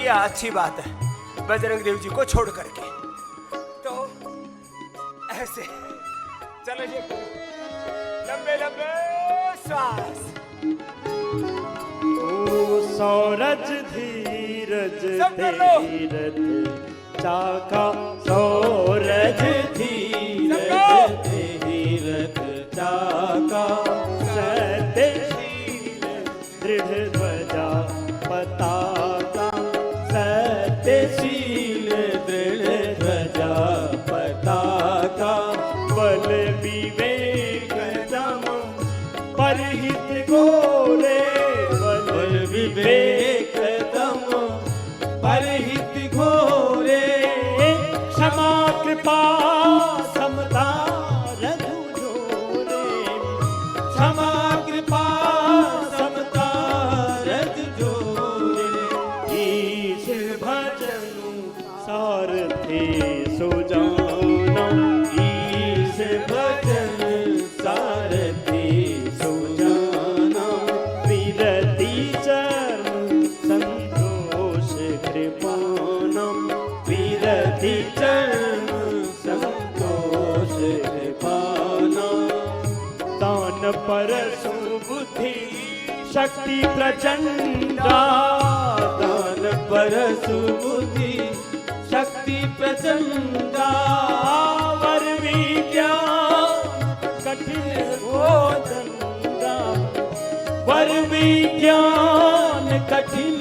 किया, अच्छी बात है, बजरंग देव जी को छोड़ करके। तो ऐसे चलो जी, लंबे लंबे श्वास। सौरज धीरज धीरज चाका, सौरज धीरज धीरज चाका, सत्यशील दृढ़ ध्वजा पताका, सत्यशील दृढ़ ध्वजा पताका, बल विवेक दम परहित घोरे, बल विवेक दम परहित घोरे, क्षमा कृपा समता रघु जोरे, क्षमा कृपा समता रघु जोरे, ईश भजनु सारथी सुजाना, ईश भजन सारथी सुजाना, विरति चरण संतोष कृपानम, विरति चरण संतोष कृपानम, दान परसु बुद्धि शक्ति प्रचंडा, दान परसु बुद्धि शक्ति प्रचंडा, वर विज्ञान कठिन कोदंडा, वर विज्ञान कठिन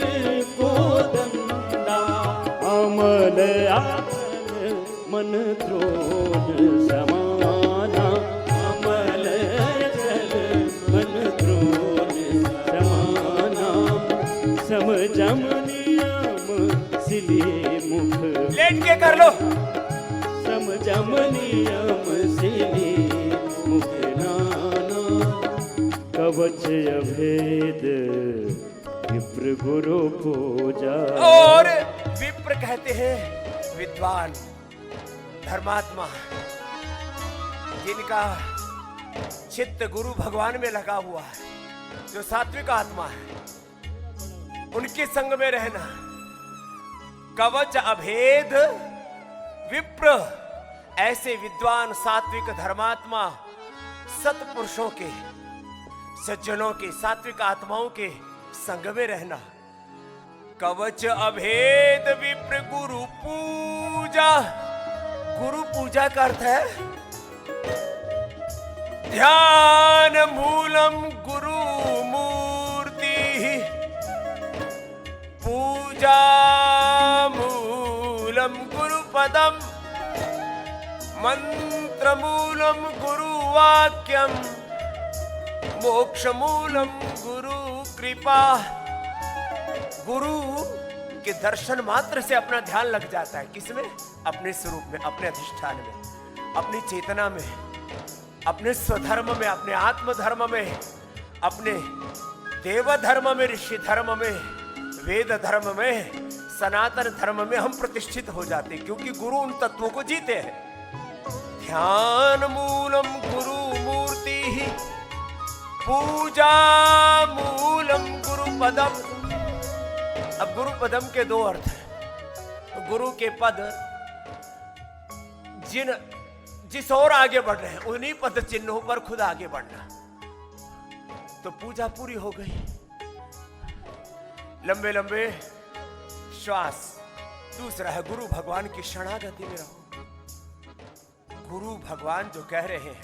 कोदंडा, अमल आसन मन द्रोण समाना, अमल जल मन द्रोण समाना, समझम नियम सिले मुख, लेट के कर लो। समझम नियम सिले मुख नाना, कवच अभेद विप्र गुरु पूजा। और विप्र कहते हैं विद्वान धर्मात्मा, जिनका चित्त गुरु भगवान में लगा हुआ है, जो सात्विक आत्मा है, उनके संग में रहना। कवच अभेद विप्र, ऐसे विद्वान सात्विक धर्मात्मा सत्पुरुषों के, सज्जनों के, सात्विक आत्माओं के संग में रहना। कवच अभेद विप्र गुरु पूजा, गुरु पूजा का अर्थ है ध्यान मूलम गुरु मूर्ति, पूजा मूलम गुरु पदम, मंत्र मूलम गुरु वाक्यम, मोक्ष मूलम गुरु कृपा। गुरु के दर्शन मात्र से अपना ध्यान लग जाता है, किसमें? अपने स्वरूप में, अपने अधिष्ठान में, अपनी चेतना में, अपने स्वधर्म में, अपने आत्म धर्म में, अपने देव धर्म में, ऋषि धर्म में, वेद धर्म में, सनातन धर्म में हम प्रतिष्ठित हो जाते हैं, क्योंकि गुरु उन तत्वों को जीते हैं। ध्यान मूलम गुरु मूर्ति, पूजा मूलम गुरु पदम। अब गुरु पदम के दो अर्थ हैं। गुरु के पद, जिस ओर आगे बढ़ रहे हैं उन्हीं पद चिन्हों पर खुद आगे बढ़ना, तो पूजा पूरी हो गई। लंबे लंबे श्वास। दूसरा है गुरु भगवान की शरणागति में रहो। गुरु भगवान जो कह रहे हैं,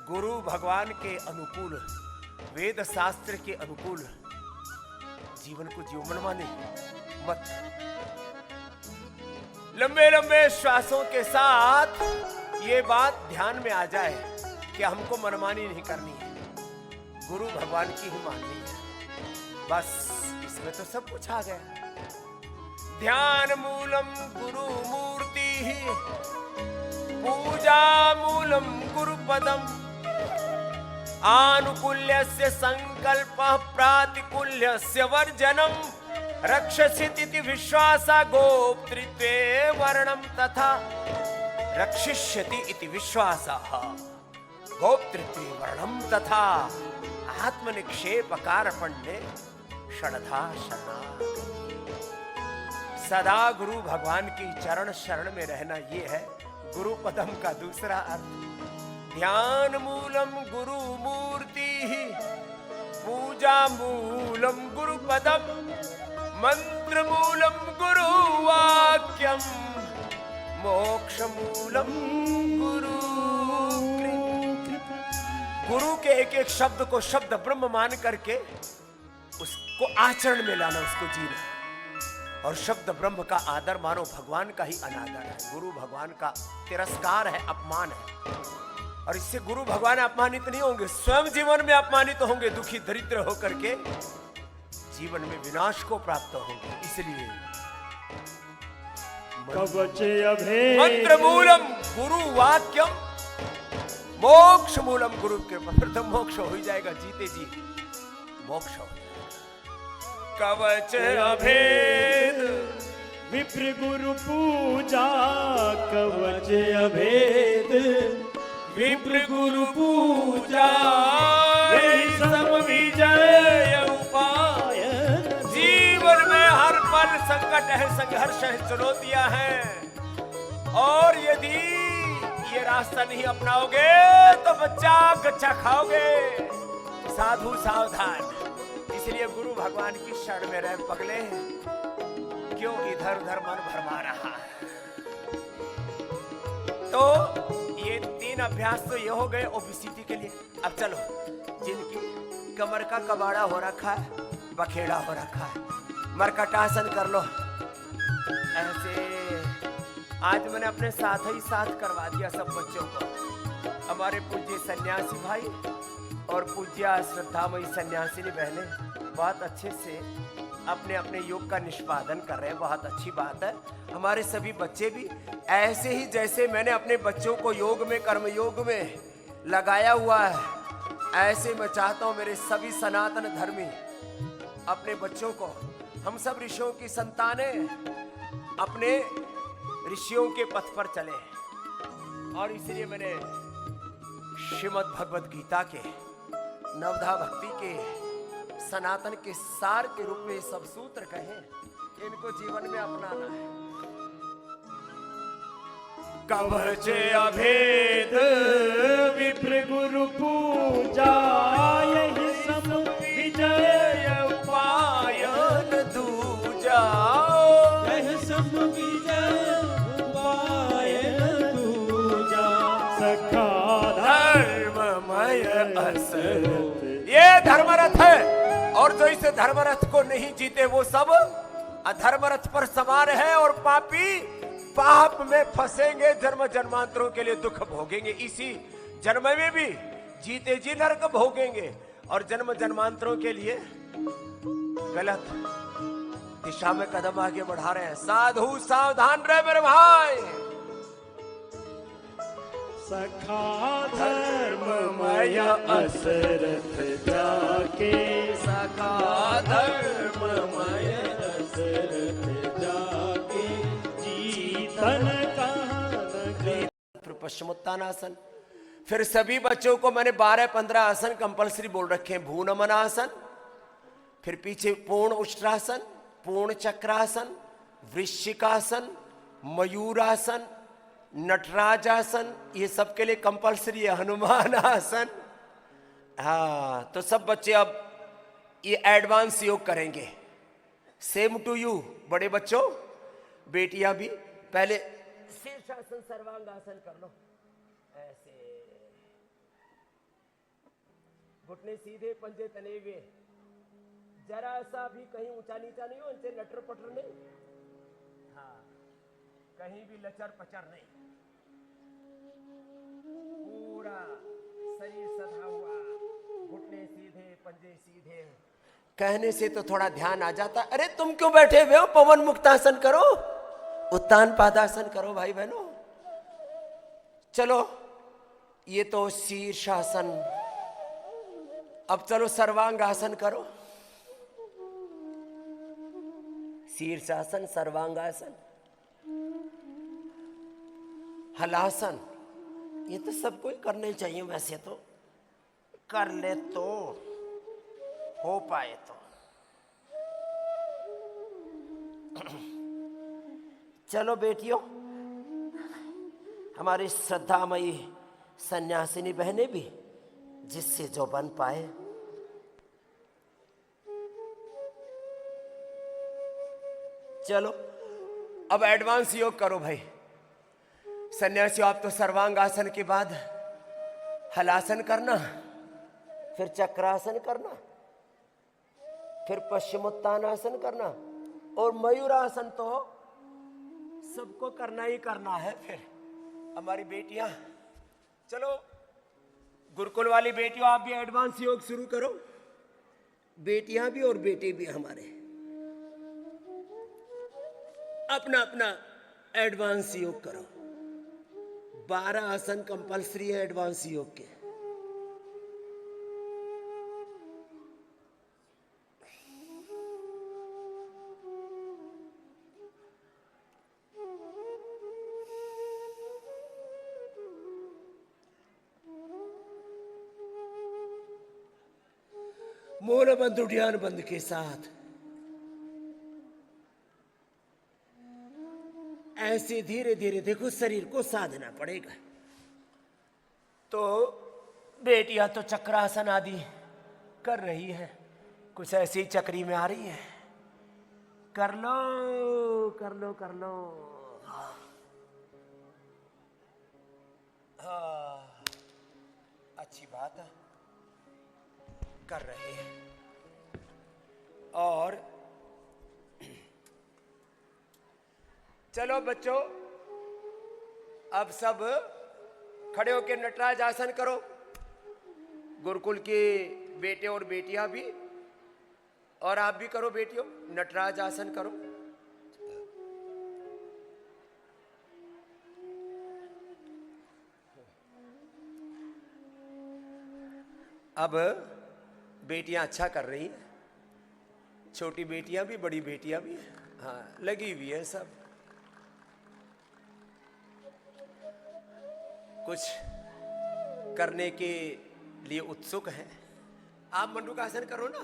गुरु भगवान के अनुकूल, वेद शास्त्र के अनुकूल जीवन को जियो, मनमाने मत। लंबे लंबे श्वासों के साथ ये बात ध्यान में आ जाए कि हमको मनमानी नहीं करनी है, गुरु भगवान की ही माननी है। बस इसमें तो सब कुछ आ गया। ध्यान मूलम गुरु मूर्ति, पूजा मूलम गुरु पदम, आनुकूल्यस्य संकल्पः प्रातिकूल्यस्य वर्जनम, रक्षसिति विश्वासा गोप्तृत्वे वर्णम तथा, रक्षिष्यति इति विश्वासः गोप्तृत्वे वर्णम तथा, आत्मनिक्षेप कारपण्ये षडधा शरणा। सदा गुरु भगवान की चरण शरण में रहना, ये है गुरु पदम का दूसरा अर्थ। ध्यान मूलम गुरु मूर्ति, पूजा मूलम गुरु पदम, मंत्र मूलम गुरु वाक्यम, मोक्ष मूलम गुरु कृपा। गुरु के एक एक शब्द को शब्द ब्रह्म मान करके उसको आचरण में लाना, उसको जीना। और शब्द ब्रह्म का आदर मानो भगवान का ही अनादर है, गुरु भगवान का तिरस्कार है, अपमान है। और इससे गुरु भगवान अपमानित नहीं होंगे, स्वयं जीवन में अपमानित होंगे, दुखी दरिद्र होकर के जीवन में विनाश को प्राप्त होंगे। इसलिए कवच अभेद मंत्र मूलम गुरु वाक्यम, मोक्ष मूलम गुरु कृपा। फिर तो मोक्ष हो ही जाएगा, जीते जी मोक्ष हो। कवच अभेद विप्र गुरु पूजा, कवच अभेद विप्र गुरु पूजा, यही सब विजय उपाय। जीवन में हर पल संकट है, संघर्ष है, चुनौतियां हैं, और यदि ये रास्ता नहीं अपनाओगे तो बच्चा गच्चा खाओगे। साधु सावधान। इसलिए गुरु भगवान की शरण में रह पगले, क्यों इधर उधर मन भरमा रहा है। तो ये 3 अभ्यास तो ये हो गए ओबेसिटी के लिए। अब चलो, जिनकी कमर का कबाड़ा हो रखा है, बखेड़ा हो रखा है, मरकटासन कर लो ऐसे। आज मैंने अपने साथ ही साथ करवा दिया सब बच्चों को। हमारे पूज्य सन्यासी भाई और पूज्य श्रद्धामयी सन्यासिनी बहनें बहुत अच्छे से अपने अपने योग का निष्पादन कर रहे हैं, बहुत अच्छी बात है। हमारे सभी बच्चे भी ऐसे ही, जैसे मैंने अपने बच्चों को योग में, कर्म योग में लगाया हुआ है, ऐसे मैं चाहता हूं मेरे सभी सनातन धर्मी अपने बच्चों को, हम सब ऋषियों की संतानें, अपने ऋषियों के पथ पर चले। और इसलिए मैंने श्रीमद् भगवद गीता के, नवधा भक्ति के, सनातन के सार के रूप में सब सूत्र कहे, इनको जीवन में अपनाना है। कवच अभेद विप्र गुरु पूजा, यही सब विजय उपाय दूजा, यही सब विजय उपाय दूजा। सखा धर्ममय असरथ, ये धर्मरथ है। और जो इस धर्मरथ को नहीं जीते वो सब अधर्मरथ पर सवार है, और पापी पाप में फंसेंगे, जन्म जन्मांतरों के लिए दुख भोगेंगे। इसी जन्म में भी जीते जी नरक भोगेंगे, और जन्म जन्मांतरों के लिए गलत दिशा में कदम आगे बढ़ा रहे हैं। साधु सावधान रहे मेरे भाई। सखा धर्ममय असरथ जाके, सखा धर्ममय असरथ जाके, जीतन कहां। पश्चिमोत्तानासन। फिर सभी बच्चों को मैंने 12-15 आसन कंपलसरी बोल रखे हैं। भू नमनासन, फिर पीछे पूर्ण उष्ट्रासन, पूर्ण चक्रासन, वृश्चिकासन, मयूरासन, नटराजासन, ये सब के लिए कंपलसरी है। हनुमान आसन। हाँ, तो सब बच्चे अब ये एडवांस योग करेंगे। सेम टू यू बड़े बच्चों, बेटियां भी पहले शीर्षासन सर्वांगासन कर लो ऐसे, घुटने सीधे, पंजे तने हुए, जरा सा भी कहीं ऊंचा नीचा नहीं हो, इनसे लटर पटर नहीं, हाँ कहीं भी लचर पचर नहीं, पूरा शरीर सधा हुआ, घुटने सीधे, पंजे सीधे। कहने से तो थोड़ा ध्यान आ जाता, अरे तुम क्यों बैठे हुए हो, पवन मुक्तासन करो, उत्तान पादासन करो भाई बहनों। चलो ये तो शीर्षासन, अब चलो सर्वांगासन करो। शीर्षासन, सर्वांगासन, हलासन, ये तो सबको ही करने चाहिए। वैसे तो कर ले तो हो पाए तो। चलो बेटियों, हमारी श्रद्धामयी सन्यासिनी बहनें भी जिससे जो बन पाए। चलो अब एडवांस योग करो भाई। सन्यासियों, आप तो सर्वांग आसन के बाद हलासन करना, फिर चक्रासन करना, फिर पश्चिमोत्तानासन करना, और मयूरासन तो सबको करना ही करना है। फिर हमारी बेटियां, चलो गुरुकुल वाली बेटियों, आप भी एडवांस योग शुरू करो। बेटियां भी और बेटे भी हमारे अपना अपना एडवांस योग करो। 12 आसन कंपलसरी है एडवांस योग के। मूल बंद उद्यान बंद के साथ ऐसे धीरे धीरे देखो, शरीर को साधना पड़ेगा। तो बेटियां तो चक्रासन आदि कर रही है, कुछ ऐसी ही चक्री में आ रही है। कर लो कर लो कर लो। हाँ, अच्छी बात है, कर रहे हैं। और चलो बच्चों, अब सब खड़े होकर नटराज आसन करो। गुरुकुल के बेटे और बेटियां भी, और आप भी करो बेटियों, नटराज आसन करो। अब बेटियां अच्छा कर रही हैं, छोटी बेटियां भी बड़ी बेटियां भी, हाँ लगी हुई है सब। कुछ करने के लिए उत्सुक हैं। आप मंडूकासन करो ना,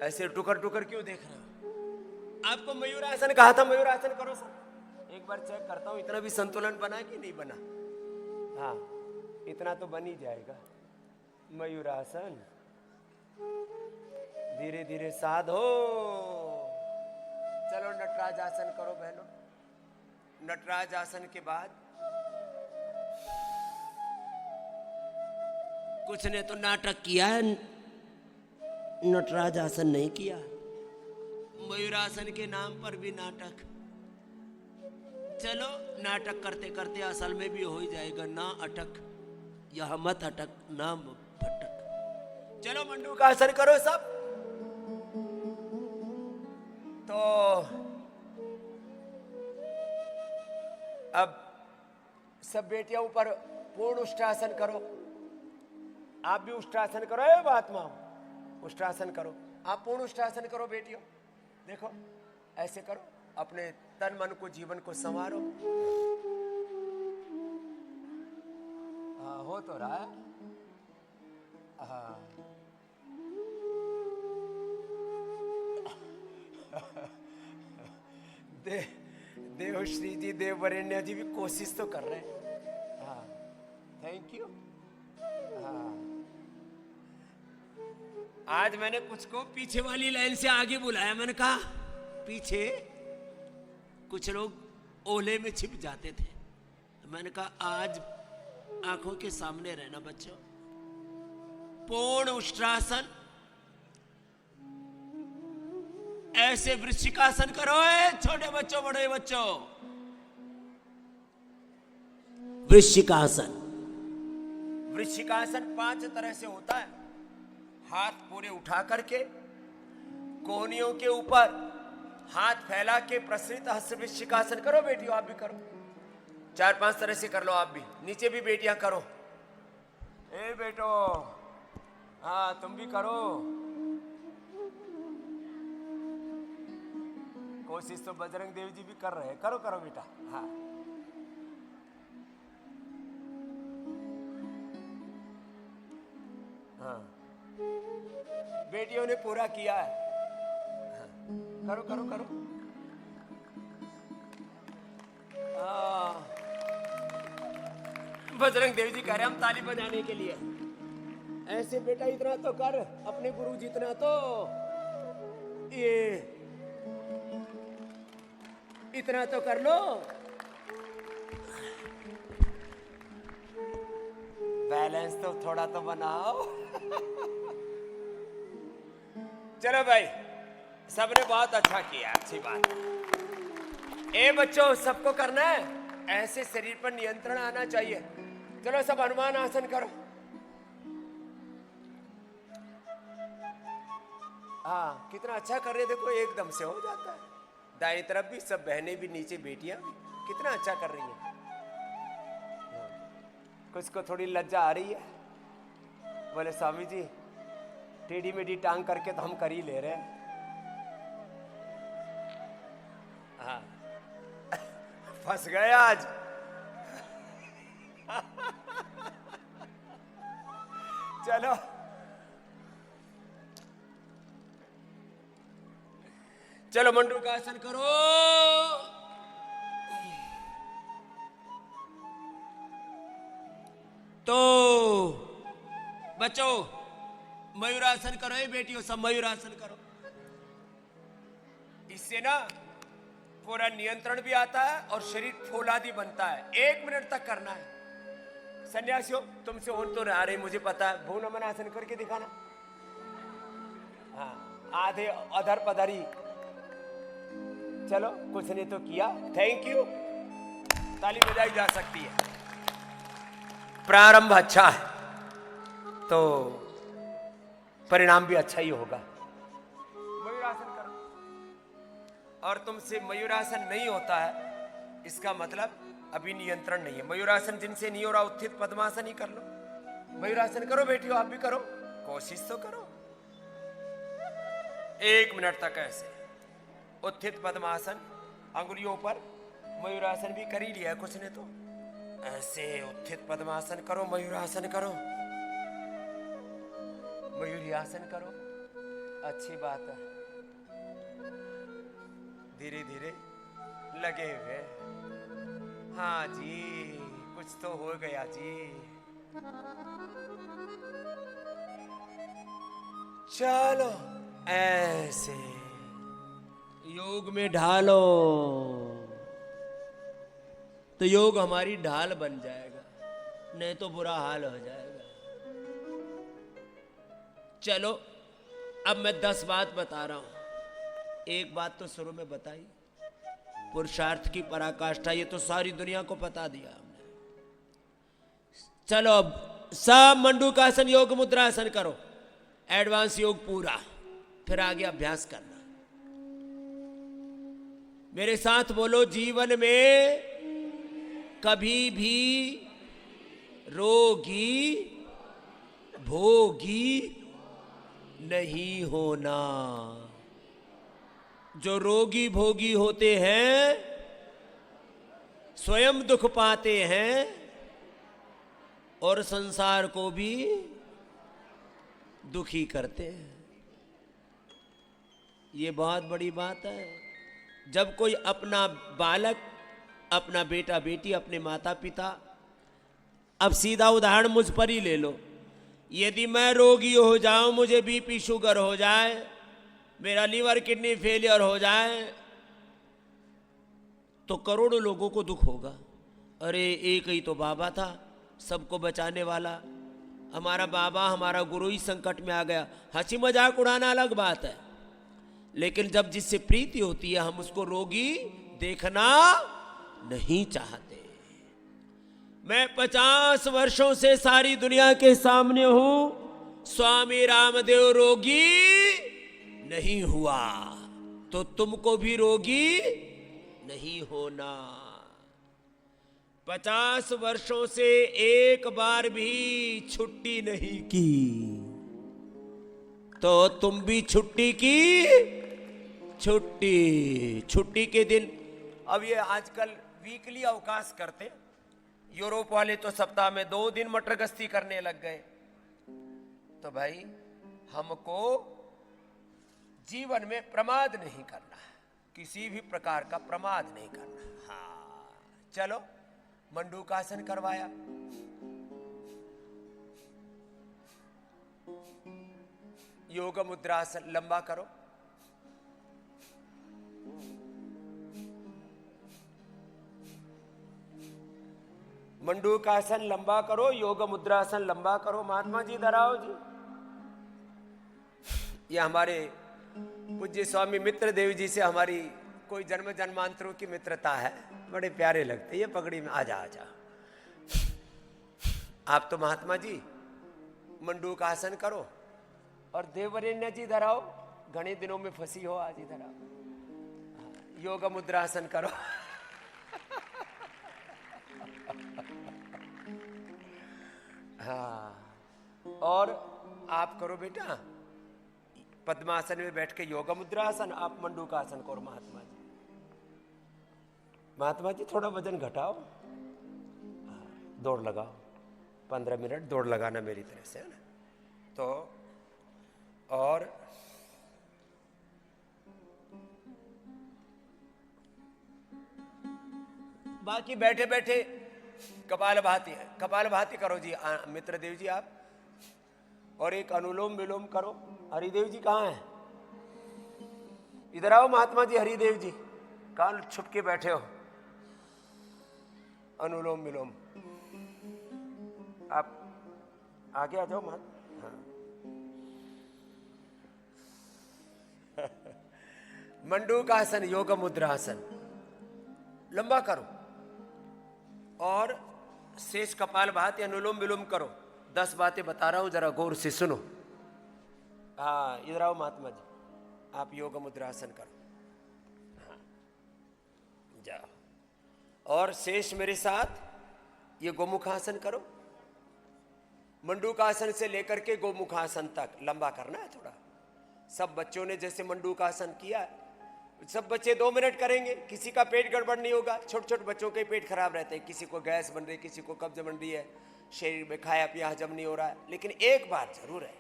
ऐसे टुकर टुकर क्यों देख रहे हो? आपको मयूरासन कहा था, मयूरासन करो सर। एक बार चेक करता हूं इतना भी संतुलन बना कि नहीं बना। हाँ, इतना तो बन ही जाएगा। मयूरासन धीरे धीरे साधो। चलो नटराज आसन करो बहनों। नटराज आसन के बाद कुछ ने तो नाटक किया है, नटराज आसन नहीं किया। मयूरासन के नाम पर भी नाटक। चलो नाटक करते करते असल में भी हो ही जाएगा। ना अटक, यह मत अटक, ना भटक। चलो मंडूकासन करो सब। तो अब सब बेटियां ऊपर पूर्ण उष्ट्रासन करो। आप भी उष्ट्रासन करो। ए महात्मा, उष्ट्रासन करो। आप पूर्ण उष्ट्रासन करो बेटियों। देखो ऐसे करो, अपने तन मन को, जीवन को संवारो। हाँ, हो तो रहा है। हाँ देवश्री जी, देववरेण्य जी भी कोशिश तो कर रहे हैं। हाँ, थैंक यू। हाँ, आज मैंने कुछ को पीछे वाली लाइन से आगे बुलाया। मैंने कहा पीछे कुछ लोग ओले में छिप जाते थे। मैंने कहा आज आंखों के सामने रहना बच्चों। पूर्ण उष्ट्रासन, ऐसे वृश्चिकासन करो। छोटे बच्चों, बड़े बच्चों, वृश्चिकासन। वृश्चिकासन 5 तरह से होता है। हाथ पूरे उठा करके कोहनियों के ऊपर हाथ फैला के प्रसरित हस्त वृश्चिकासन करो बेटियों। आप भी करो, 4-5 तरह से कर लो। आप भी नीचे भी बेटियां करो। ए बेटो, हाँ तुम भी करो। कोशिश तो बजरंग देव जी भी कर रहे हैं। करो करो बेटा। हाँ, हाँ बेटियों ने पूरा किया है। हाँ, करो करो करो। बजरंग देव जी कह रहे हैं हम ताली बजाने के लिए। ऐसे बेटा इतना तो कर, अपने गुरु जितना तो ये इतना तो कर लो। बैलेंस तो थोड़ा तो बनाओ। चलो भाई, सबने बहुत अच्छा किया, अच्छी बात है। ए बच्चों, सबको करना है, ऐसे शरीर पर नियंत्रण आना चाहिए। चलो सब हनुमान आसन करो। हाँ, कितना अच्छा कर रहे, देखो एकदम से हो जाता है। दाएं तरफ भी सब बहनें भी, नीचे बेटियां भी, कितना अच्छा कर रही हैं। कुछ को थोड़ी लज्जा आ रही है, बोले स्वामी जी टेढ़ी मेढ़ी टांग करके तो हम कर ही ले रहे हैं। हाँ फंस गए आज। चलो चलो मंडू का आसन करो। तो बच्चों मयूरासन करो, ये बेटियों सब मयूरासन करो। इससे ना पूरा नियंत्रण भी आता है और शरीर फौलादी बनता है। 1 मिनट तक करना है। सन्यासियों तुमसे हो तो रहा रही, मुझे पता है। भू नमन आसन करके दिखाना। हाँ, आधे अधर पधरी। चलो कुछ ने तो किया, थैंक यू, ताली बजाई जा सकती है। प्रारंभ अच्छा है तो परिणाम भी अच्छा ही होगा। मयूरासन करो। और तुमसे मयूरासन नहीं होता है, इसका मतलब अभी नियंत्रण नहीं है। मयूरासन जिनसे नहीं हो रहा, उत्थित पद्मासन ही कर लो। मयूरासन करो बेटियों, आप भी करो, कोशिश तो करो। 1 मिनट तक ऐसे उत्थित पद्मासन, अंगुलियों पर। मयूरासन भी कर ही लिया है कुछ ने तो। ऐसे उत्थित पद्मासन करो, मयूरासन करो, मयूरी आसन करो, अच्छी बात है। धीरे धीरे लगे हुए। हाँ जी, कुछ तो हो गया जी। चलो ऐसे योग में ढालो तो योग हमारी ढाल बन जाएगा, नहीं तो बुरा हाल हो जाएगा। चलो अब मैं 10 बात बता रहा हूं। एक बात तो शुरू में बताई, पुरुषार्थ की पराकाष्ठा, ये तो सारी दुनिया को बता दिया हमने। चलो अब सब मंडूकासन योग मुद्रासन करो, एडवांस योग पूरा, फिर आगे अभ्यास करना। मेरे साथ बोलो, जीवन में कभी भी रोगी भोगी नहीं होना। जो रोगी भोगी होते हैं स्वयं दुख पाते हैं और संसार को भी दुखी करते हैं। ये बहुत बड़ी बात है। जब कोई अपना बालक, अपना बेटा बेटी, अपने माता पिता, अब सीधा उदाहरण मुझ पर ही ले लो। यदि मैं रोगी हो जाऊं, मुझे बीपी शुगर हो जाए, मेरा लीवर किडनी फेलियर हो जाए, तो करोड़ों लोगों को दुख होगा। अरे एक ही तो बाबा था सबको बचाने वाला, हमारा बाबा हमारा गुरु ही संकट में आ गया। हंसी मजाक उड़ाना अलग बात है, लेकिन जब जिससे प्रीति होती है हम उसको रोगी देखना नहीं चाहते। मैं 50 वर्षों से सारी दुनिया के सामने हूं, स्वामी रामदेव रोगी नहीं हुआ, तो तुमको भी रोगी नहीं होना। 50 वर्षों से एक बार भी छुट्टी नहीं की, तो तुम भी छुट्टी की। छुट्टी के दिन, अब ये आजकल वीकली अवकाश करते, यूरोप वाले तो सप्ताह में 2 दिन मटर गश्ती करने लग गए। तो भाई हमको जीवन में प्रमाद नहीं करना है, किसी भी प्रकार का प्रमाद नहीं करना। हाँ चलो मंडूकासन करवाया। योग मुद्रासन, लंबा करो। मंडूकासन लंबा करो, योग मुद्रासन लंबा करो। महात्मा जी इधर आओ जी। ये हमारे पूज्य स्वामी मित्र देव जी से हमारी कोई जन्म जन्मांतरों की मित्रता है, बड़े प्यारे लगते। ये पगड़ी में आजा आजा। आप तो महात्मा जी मंडूकासन करो। और देवरेण्य जी इधर आओ, घने दिनों में फंसी हो, आज इधर आओ। योग मुद्रासन करो। हाँ, और आप करो बेटा पद्मासन में बैठ के योग मुद्रासन, आप मंडूकासन करो। महात्मा जी, महात्मा जी थोड़ा वजन घटाओ। दौड़ लगाओ, 15 मिनट दौड़ लगाना मेरी तरह से, है ना। तो और बाकी बैठे बैठे कपालभाति है, कपालभाति करो जी मित्र देव जी आप। और एक अनुलोम विलोम करो। हरिदेव जी कहाँ हैं? इधर आओ महात्मा जी। हरिदेव जी कहाँ छुप के बैठे हो? अनुलोम विलोम आप आगे आ जाओ महात्मा। हाँ। मंडूकासन, योग मुद्रासन लंबा करो। और शेष कपालभाति, अनुलोम विलोम करो। 10 बातें बता रहा हूं, जरा गौर से सुनो। हाँ, इधर आओ महात्मा जी, आप योग मुद्रासन करो। हाँ, जाओ। और शेष मेरे साथ ये गोमुखासन करो। मंडूकासन से लेकर के गोमुखासन तक लंबा करना है थोड़ा। सब बच्चों ने जैसे मंडूकासन किया है, सब बच्चे 2 मिनट करेंगे। किसी का पेट गड़बड़ नहीं होगा। छोटे छोटे बच्चों के पेट खराब रहते हैं, किसी को गैस बन रही है, किसी को कब्ज बन रही है, शरीर में खाया पिया हजम नहीं हो रहा है। लेकिन एक बात जरूर है,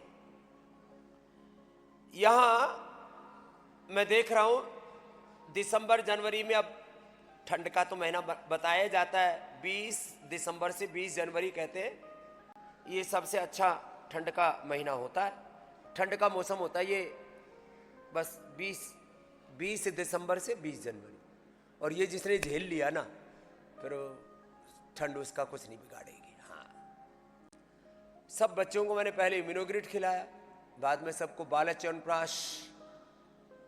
यहां मैं देख रहा हूं दिसंबर जनवरी में, अब ठंड का तो महीना बताया जाता है, 20 दिसंबर से 20 जनवरी कहते हैं, ये सबसे अच्छा ठंड का महीना होता है, ठंड का मौसम होता है ये। बस 20 दिसंबर से 20 जनवरी। और ये जिसने झेल लिया ना, फिर ठंड उसका कुछ नहीं बिगाड़ेगी। हाँ, सब बच्चों को मैंने पहले इम्यूनोग्रिड खिलाया, बाद में सबको बाला च्यवनप्राश,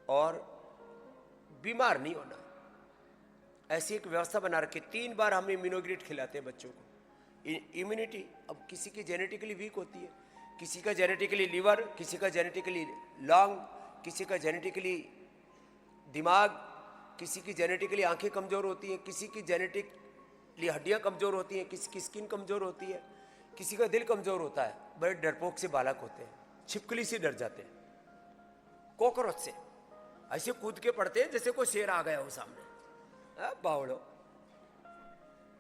और बीमार नहीं होना, ऐसी एक व्यवस्था बना रखी। 3 बार हम इम्यूनोग्रिड खिलाते हैं बच्चों को। इम्यूनिटी, अब किसी की जेनेटिकली वीक होती है, किसी का जेनेटिकली लीवर, किसी का जेनेटिकली लंग, किसी का जेनेटिकली दिमाग, किसी की जेनेटिकली आंखें कमज़ोर होती हैं, किसी की जेनेटिकली हड्डियां कमज़ोर होती हैं, किसी की स्किन कमज़ोर होती है, किसी का दिल कमज़ोर होता है। बड़े डरपोक से बालक होते हैं, छिपकली से डर जाते हैं, कॉकरोच से ऐसे कूद के पड़ते हैं जैसे कोई शेर आ गया हो सामने। बावड़ो।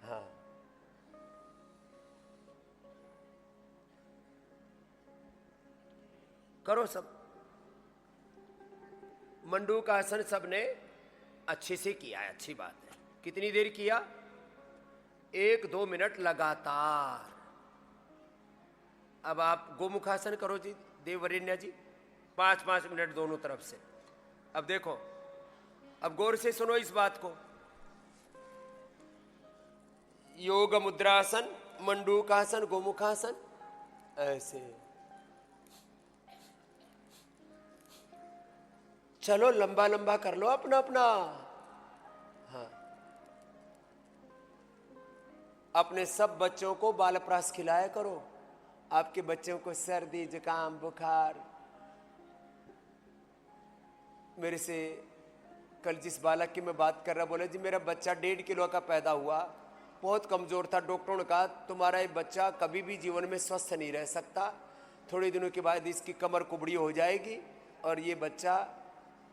हाँ, करो सब। मंडूकासन सबने अच्छे से किया है, अच्छी बात है। कितनी देर किया? 1-2 मिनट लगातार। अब आप गोमुखासन करो जी, देवरेण्य जी, 5-5 मिनट दोनों तरफ से। अब देखो, अब गौर से सुनो इस बात को। योग मुद्रासन, मंडूकासन, गोमुखासन, ऐसे। चलो लंबा लंबा कर लो अपना अपना। हाँ, अपने सब बच्चों को बालप्रास खिलाया करो। आपके बच्चों को सर्दी जुकाम बुखार, मेरे से कल जिस बालक की मैं बात कर रहा, बोले जी मेरा बच्चा 1.5 किलो का पैदा हुआ, बहुत कमज़ोर था। डॉक्टरों ने कहा तुम्हारा ये बच्चा कभी भी जीवन में स्वस्थ नहीं रह सकता, थोड़े दिनों के बाद इसकी कमर कुबड़ी हो जाएगी और ये बच्चा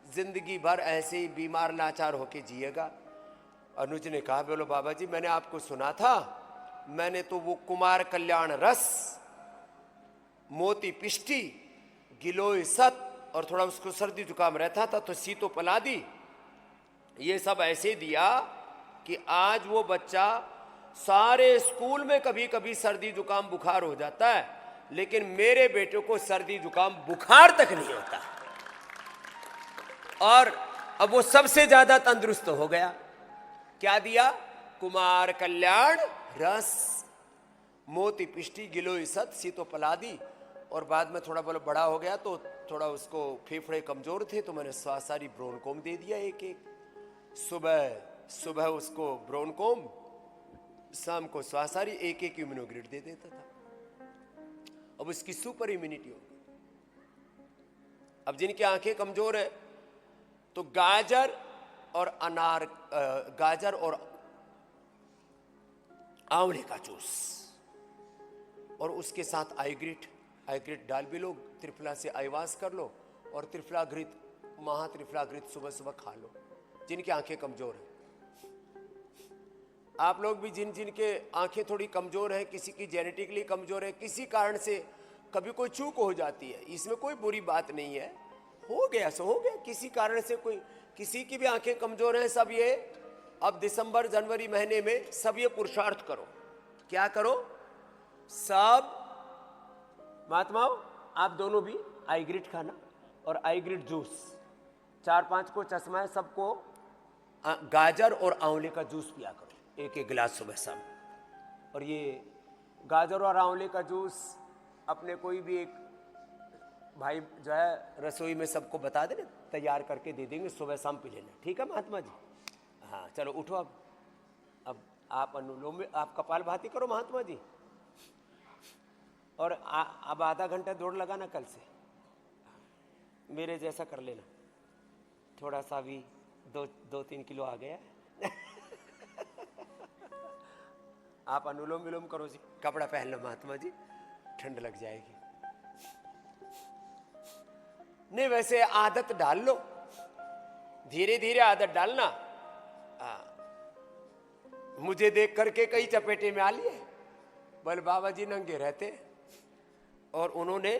जिंदगी भर ऐसे ही बीमार लाचार होके जिएगा। अनुज ने कहा बोलो बाबा जी मैंने आपको सुना था, मैंने तो वो कुमार कल्याण रस, मोती पिष्टी, गिलोय सत, और थोड़ा उसको सर्दी जुकाम रहता था तो सीतो पलादी, ये सब ऐसे दिया कि आज वो बच्चा, सारे स्कूल में कभी कभी सर्दी जुकाम बुखार हो जाता है, लेकिन मेरे बेटे को सर्दी जुकाम बुखार तक नहीं होता। और अब वो सबसे ज्यादा तंदुरुस्त हो गया। क्या दिया? कुमार कल्याण रस, मोती पिष्टी गिलोय सत सीतो पलादी। और बाद में थोड़ा बोला बड़ा हो गया तो थोड़ा उसको फेफड़े कमजोर थे, तो मैंने सारी ब्रोनकोम दे दिया एक एक। सुबह सुबह उसको ब्रोनकोम, शाम को सारी एक एक इम्यूनोग्रिड दे देता था। अब उसकी सुपर इम्यूनिटी हो गई। अब जिनकी आंखें कमजोर है तो गाजर और आंवले का जूस और उसके साथ आईग्रिट डाल भी लो, त्रिफला से आईवास कर लो और त्रिफलाघृत, महात्रिफलाघृत सुबह सुबह खा लो, जिनकी आंखें कमजोर हैं। आप लोग भी जिनके आंखें थोड़ी कमजोर है, किसी की जेनेटिकली कमजोर है, किसी कारण से कभी कोई चूक हो जाती है, इसमें कोई बुरी बात नहीं है, हो गया सो हो गया। किसी कारण से कोई, किसी की भी आंखें कमजोर हैं, सब ये अब दिसंबर जनवरी महीने में सब ये पुरुषार्थ करो। क्या करो? सब महात्माओं, आप दोनों भी आईग्रिट खाना और आईग्रिट जूस, 4-5 को चश्मा है, सबको गाजर और आंवले का जूस पिया करो, एक एक गिलास सुबह शाम। और ये गाजर और आंवले का जूस अपने कोई भी एक भाई जो है रसोई में सबको बता देना, तैयार करके दे देंगे, सुबह शाम पी लेना। ठीक है महात्मा जी? हाँ चलो उठो। अब आप अनुलोम में, आप कपालभाति करो महात्मा जी, और अब आधा घंटा दौड़ लगाना कल से, मेरे जैसा कर लेना, थोड़ा सा भी 2-3 किलो आ गया। आप अनुलोम विलोम करो जी, कपड़ा पहन लो महात्मा जी, ठंड लग जाएगी। नहीं वैसे आदत डाल लो, धीरे धीरे आदत डालना। मुझे देख करके कई चपेटे में आ लिए, बोले बाबा जी नंगे रहते, और उन्होंने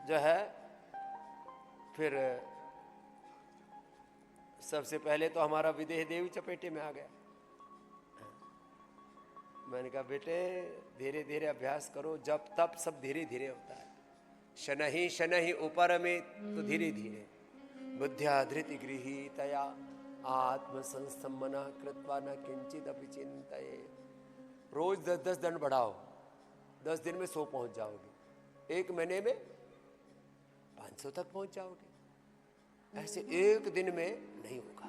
जो है फिर सबसे पहले तो हमारा विदेह देव चपेटे में आ गया। मैंने कहा बेटे धीरे धीरे अभ्यास करो, जब तब सब धीरे धीरे होता है। शनहि शनहि ऊपर में तो धीरे धीरे, बुद्ध्या धृति गृहीतया आत्म संस्तमना कृत्वा न किंचित अपि चिंतये। रोज 10-10 दंड बढ़ाओ, 10 दिन में 100 पहुंच जाओगे, 1 महीने में 500 तक पहुंच जाओगे। ऐसे एक दिन में नहीं होगा,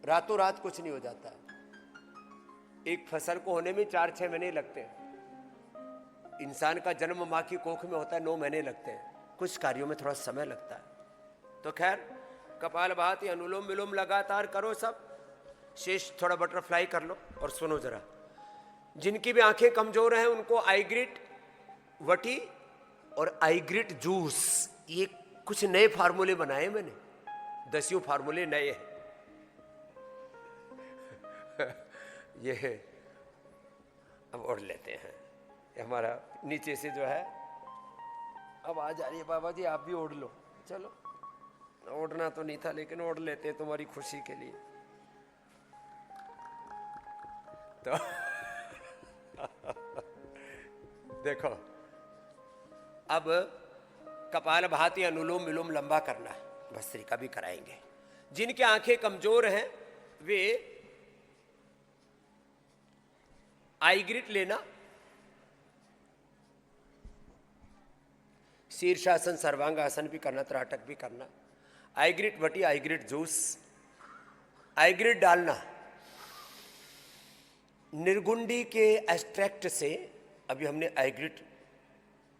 रातों रात कुछ नहीं हो जाता है। एक फसल को होने में 4-6 महीने लगते हैं। इंसान का जन्म मां की कोख में होता है 9 महीने लगते हैं, कुछ कार्यों में थोड़ा समय लगता है। तो खैर कपालभाति अनुलोम विलोम लगातार करो सब, शेष थोड़ा बटरफ्लाई कर लो। और सुनो जरा, जिनकी भी आंखें कमजोर हैं उनको आईग्रिट वटी और आईग्रिट जूस, ये कुछ नए फार्मूले बनाए मैंने, 10 फार्मूले नए हैं। ये अब ओढ़ लेते हैं, ये हमारा नीचे से जो है अब आ जा रही है। बाबा जी आप भी ओढ़ लो, चलो ओढ़ना तो नहीं था लेकिन ओढ़ लेते हैं तुम्हारी खुशी के लिए। तो देखो अब कपालभाति अनुलोम विलोम लंबा करना है, भस्त्रिका भी कराएंगे। जिनकी आंखें कमजोर हैं वे आईग्रिट लेना, शीर्षासन सर्वांगासन भी करना, त्राटक भी करना, आईग्रिट वटी आईग्रिट जूस, आईग्रिट डालना। निर्गुंडी के एक्सट्रैक्ट से अभी हमने आईग्रिट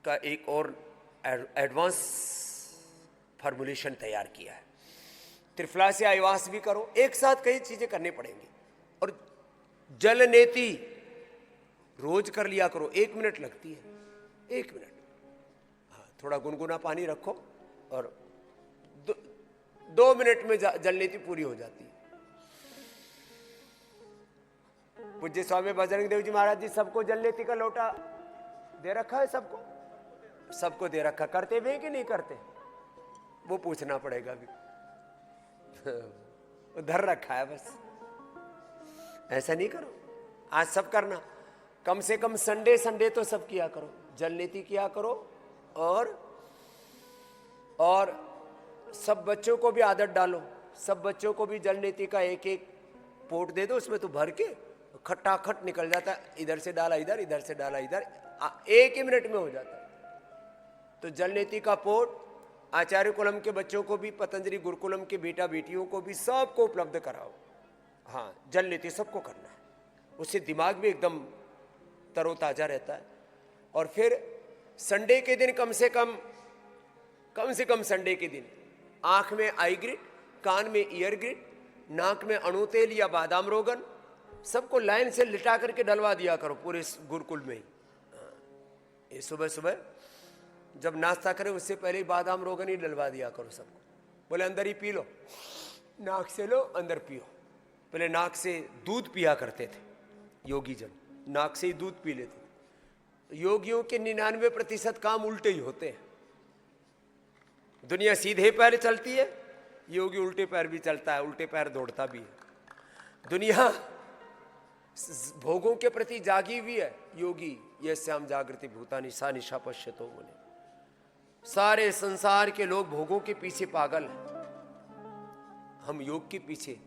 का एक और एडवांस फॉर्मुलेशन तैयार किया है। त्रिफला से आईवास भी करो, एक साथ कई चीजें करनी पड़ेंगी। और जल नेति रोज कर लिया करो, 1 मिनट लगती है, 1 मिनट। हाँ थोड़ा गुनगुना पानी रखो और 2 मिनट में जल नेति पूरी हो जाती है। पूज्य स्वामी बजरंग देव जी महाराज जी सबको जल नेति का लोटा दे रखा है, सबको दे रखा। करते भी कि नहीं करते वो पूछना पड़ेगा अभी। धर रखा है बस। ऐसा नहीं करो, आज सब करना, कम से कम संडे संडे तो सब किया करो, जल नीति किया करो। और सब बच्चों को भी आदत डालो, सब बच्चों को भी जल नीति का एक एक पोट दे दो, उसमें तो भर के खटाखट निकल जाता है, इधर से डाला इधर, इधर से डाला इधर, 1 ही मिनट में हो जाता है। तो जल नीति का पोट आचार्य कुलम के बच्चों को भी, पतंजलि गुरुकुलम के बेटा बेटियों को भी, सबको उपलब्ध कराओ। हाँ, जल नीति सबको करना है, उससे दिमाग भी एकदम तरोताजा रहता है। और फिर संडे के दिन कम से कम संडे के दिन आंख में आई ग्रिड, कान में ईयर ग्रिड, नाक में अणु तेल या बादाम रोगन, सबको लाइन से लिटा करके डलवा दिया करो पूरे गुरुकुल में ही। ये सुबह सुबह जब नाश्ता करें उससे पहले ही बादाम रोगन ही डलवा दिया करो सबको। बोले अंदर ही पी लो, नाक से लो अंदर पियो। पहले नाक से दूध पिया करते थे योगी जन, नाक से ही दूध पी लेते थे। योगियों के 99% काम उल्टे ही होते हैं। दुनिया सीधे पैर चलती है, योगी उल्टे पैर भी चलता है, उल्टे पैर दौड़ता भी है। दुनिया भोगों के प्रति जागी हुई है, योगी ये श्याम जागृति भूतानि सा निशा पश्यतो बोले। सारे संसार के लोग भोगों के पीछे पागल हैं, हम योग के पीछे।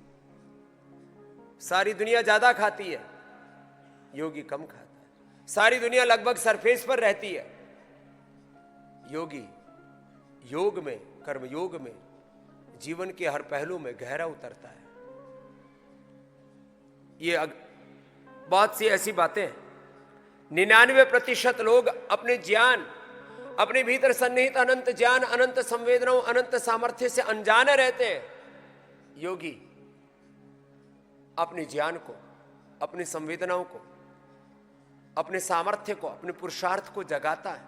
सारी दुनिया ज्यादा खाती है, योगी कम खाता है। सारी दुनिया लगभग सरफेस पर रहती है, योगी योग में, कर्म योग में, जीवन के हर पहलू में गहरा उतरता है। ये बहुत सी ऐसी बातें हैं। 99% लोग अपने ज्ञान, अपने भीतर सन्निहित अनंत ज्ञान, अनंत संवेदनाओं, अनंत सामर्थ्य से अनजाने रहते हैं। योगी अपने ज्ञान को, अपनी संवेदनाओं को, अपने सामर्थ्य को, अपने पुरुषार्थ को जगाता है,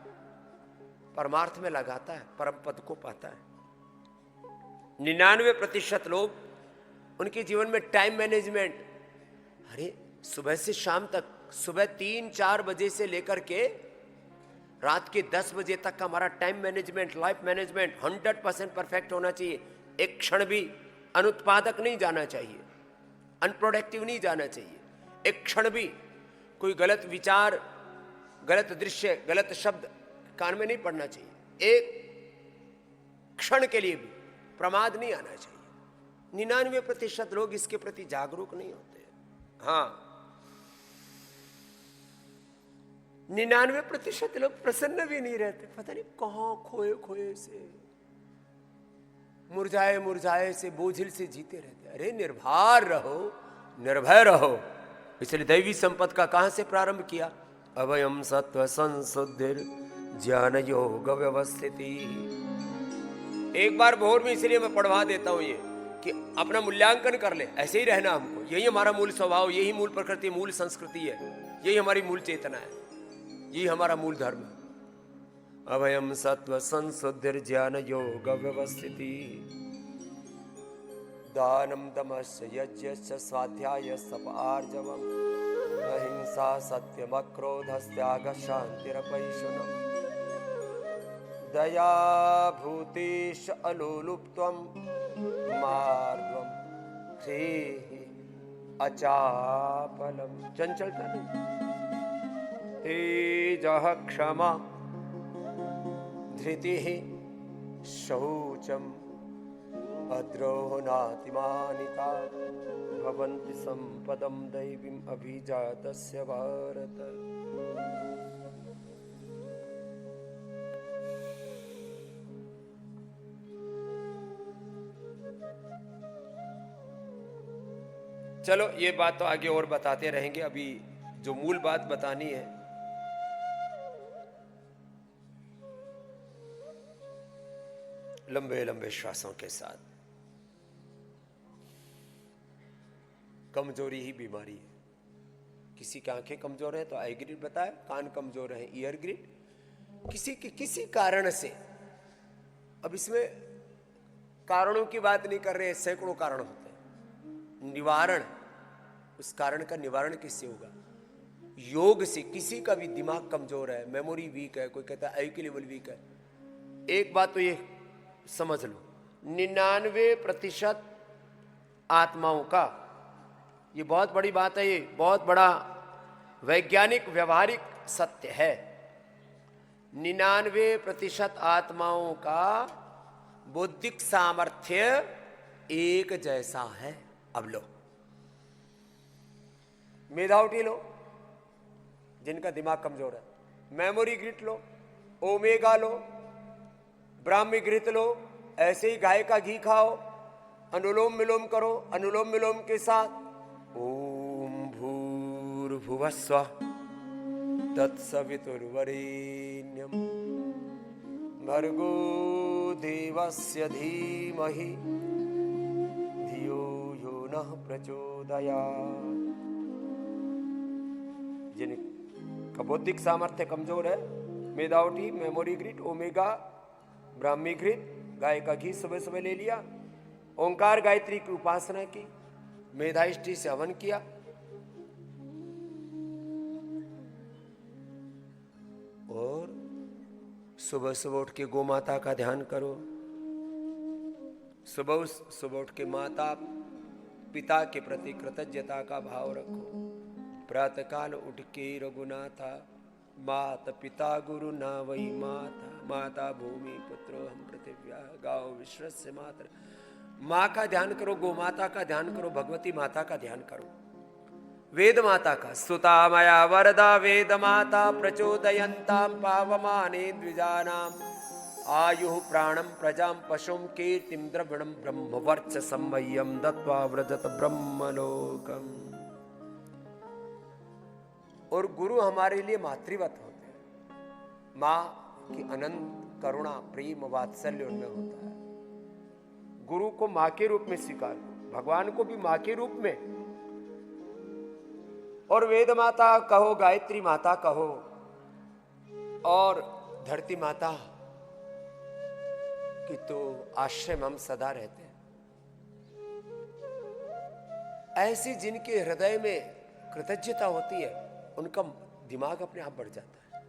परमार्थ में लगाता है, परम पद को पाता है। 99% लोग, उनके जीवन में टाइम मैनेजमेंट, अरे सुबह से शाम तक, सुबह 3-4 बजे से लेकर के रात के 10 बजे तक का हमारा time management, life management 100% perfect होना चाहिए। एक क्षण भी अनुत्पादक नहीं जाना चाहिए, अनप्रोडक्टिव नहीं जाना चाहिए। एक क्षण भी कोई गलत विचार, गलत दृश्य, गलत शब्द कान में नहीं पड़ना चाहिए। एक क्षण के लिए भी प्रमाद नहीं आना चाहिए। 99% लोग इसके प्रति जागरूक नहीं होते। हाँ, 99% लोग प्रसन्न भी नहीं रहते, पता नहीं कहां खोए खोए से, मुरझाए मुरझाए से, बोझिल से जीते रहते। अरे निर्भर रहो, निर्भय रहो। इसलिए दैवी संपत्ति का कहां से प्रारंभ किया? अभयम सत्व संशुद्धिर ज्ञान योग व्यवस्थिति। एक बार भोर में इसलिए मैं पढ़वा देता हूं ये कि अपना मूल्यांकन कर ले, ऐसे ही रहना हमको। यही हमारा मूल स्वभाव, यही मूल प्रकृति, मूल संस्कृति है, यही हमारी मूल चेतना है, यही हमारा मूल धर्म है। अभयम सत्व संशुद्धिर ज्ञान योग व्यवस्थिति। दानम दमस्य यज्ञस्य स्वाध्याय तप आर्जवम अहिंसा सत्यम अक्रोधस्त्याग शांतिरपैशुनम दया भूतेश अलोलुप्त्वम मार्गम श्री अचापलम। चंचलता नहीं, तेजः क्षमा धृतिः शौचम अद्रोह नातिमानिता भवन्ति संपदं दैवीम् अभिजातस्य भारत। चलो ये बात तो आगे और बताते रहेंगे, अभी जो मूल बात बतानी है, लंबे लंबे श्वासों के साथ। कमजोरी ही बीमारी है। किसी की आंखें कमजोर है तो आई ग्रिड बताए, कान कमजोर है ईयर ग्रिड, किसी कारण से। अब इसमें कारणों की बात नहीं कर रहे, सैकड़ों कारण होते हैं। निवारण, उस कारण का निवारण किससे होगा? योग से। किसी का भी दिमाग कमजोर है, मेमोरी वीक है, कोई कहता है आईक्यू लेवल वीक है। एक बात तो ये समझ लो, 99% आत्माओं का, ये बहुत बड़ी बात है, ये बहुत बड़ा वैज्ञानिक व्यवहारिक सत्य है। 99% आत्माओं का बौद्धिक सामर्थ्य एक जैसा है। अब लो, मेधावटी लो जिनका दिमाग कमजोर है, मेमोरी ग्रिट लो, ओमेगा लो, ब्राह्मी घृत लो, ऐसे ही गाय का घी खाओ, अनुलोम विलोम करो, अनुलोम विलोम के साथ ओम भूर्भुवस्सुः तत्सवितुर्वरेण्यं भर्गो देवस्य धीमहि धियो यो नः प्रचोदयात्। जिनका बौद्धिक सामर्थ्य कमजोर है, मेधावटी, मेमोरी ग्रिट, ओमेगा, ब्राह्मी घृत, गाय का घी सुबह सुबह ले लिया, ओंकार गायत्री की उपासना की, मेधाइष्टि से हवन किया, और सुबह सुबह उठ के गौ माता का ध्यान करो। सुबह उठ के माता पिता के प्रति कृतज्ञता का भाव रखो। प्रातःकाल उठ के रघुनाथा मात पिता गुरु ना वही माता, माता भूमि पुत्रो हम पृथिव्या गाओ विश्वस्य मातर। माँ का ध्यान करो, गो माता का ध्यान करो, भगवती माता का ध्यान करो, वेद माता का। सुता मया वरदा वेद माता प्रचोदयन्ताम पावमाने द्विजानाम आयुः प्राणम प्रजाम पशुम कीर्तिम द्रविणम ब्रह्मवर्चसं मह्यं दत्वा व्रजत ब्रह्मलोकम। और गुरु हमारे लिए मातृवत होते हैं। माँ की अनंत करुणा प्रेम वात्सल्य उनमें होता है। गुरु को माँ के रूप में स्वीकार करो, भगवान को भी माँ के रूप में। और वेद माता कहो, गायत्री माता कहो, और धरती माता की तो आश्रय में हम सदा रहते हैं। ऐसी जिनके हृदय में कृतज्ञता होती है, उनका दिमाग अपने आप बढ़ जाता है,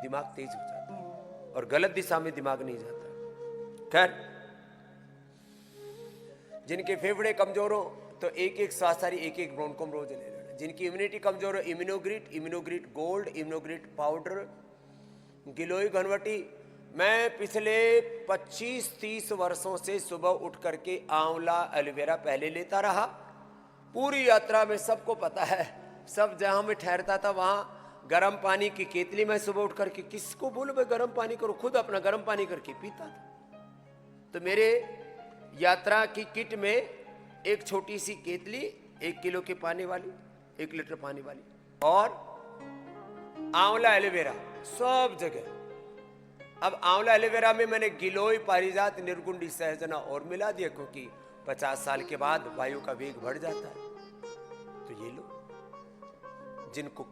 दिमाग तेज हो जाता है, और गलत दिशा में दिमाग नहीं जाता। खैर, जिनके फेफड़े कमजोर हो तो एक स्वास्थ्य एक ब्रोंकोम रोज ले लेना। जिनकी इम्यूनिटी कमजोर हो, इम्यूनोग्रिट गोल्ड, इम्यूनोग्रिट पाउडर, गिलोय घनवटी। मैं पिछले 25-30 वर्षों से सुबह उठ करके आंवला एलोवेरा पहले लेता रहा। पूरी यात्रा में सबको पता है, सब जहां मैं ठहरता था वहां गर्म पानी की केतली में सुबह उठ करके, किसको बोलो भाई गर्म पानी करो, खुद अपना गर्म पानी करके पीता था। तो मेरे यात्रा की किट में एक छोटी सी केतली, 1 किलो के पानी वाली, 1 लीटर पानी वाली, और आंवला एलोवेरा सब जगह। अब आंवला एलोवेरा में मैंने गिलोय, पारिजात, निर्गुंडी, सहजना और मिला दिया, क्योंकि 50 साल के बाद वायु का वेग बढ़ जाता है। तो ये लो, जिनको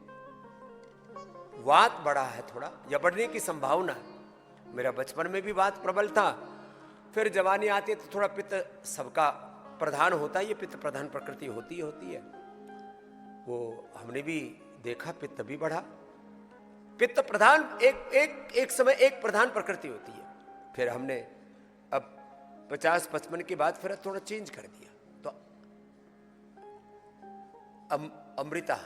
वात बढ़ा है थोड़ा, या बढ़ने की संभावना है, मेरा बचपन में भी वात प्रबल था, फिर जवानी आती है तो थोड़ा पित्त सबका प्रधान होता है, ये पित्त प्रधान प्रकृति होती है। वो हमने भी देखा, पित्त भी बढ़ा। पित्त प्रधान एक समय एक प्रधान प्रकृति होती है। फिर हमने अब 50-55 के बाद फिर थोड़ा चेंज कर दिया। तो अमृता,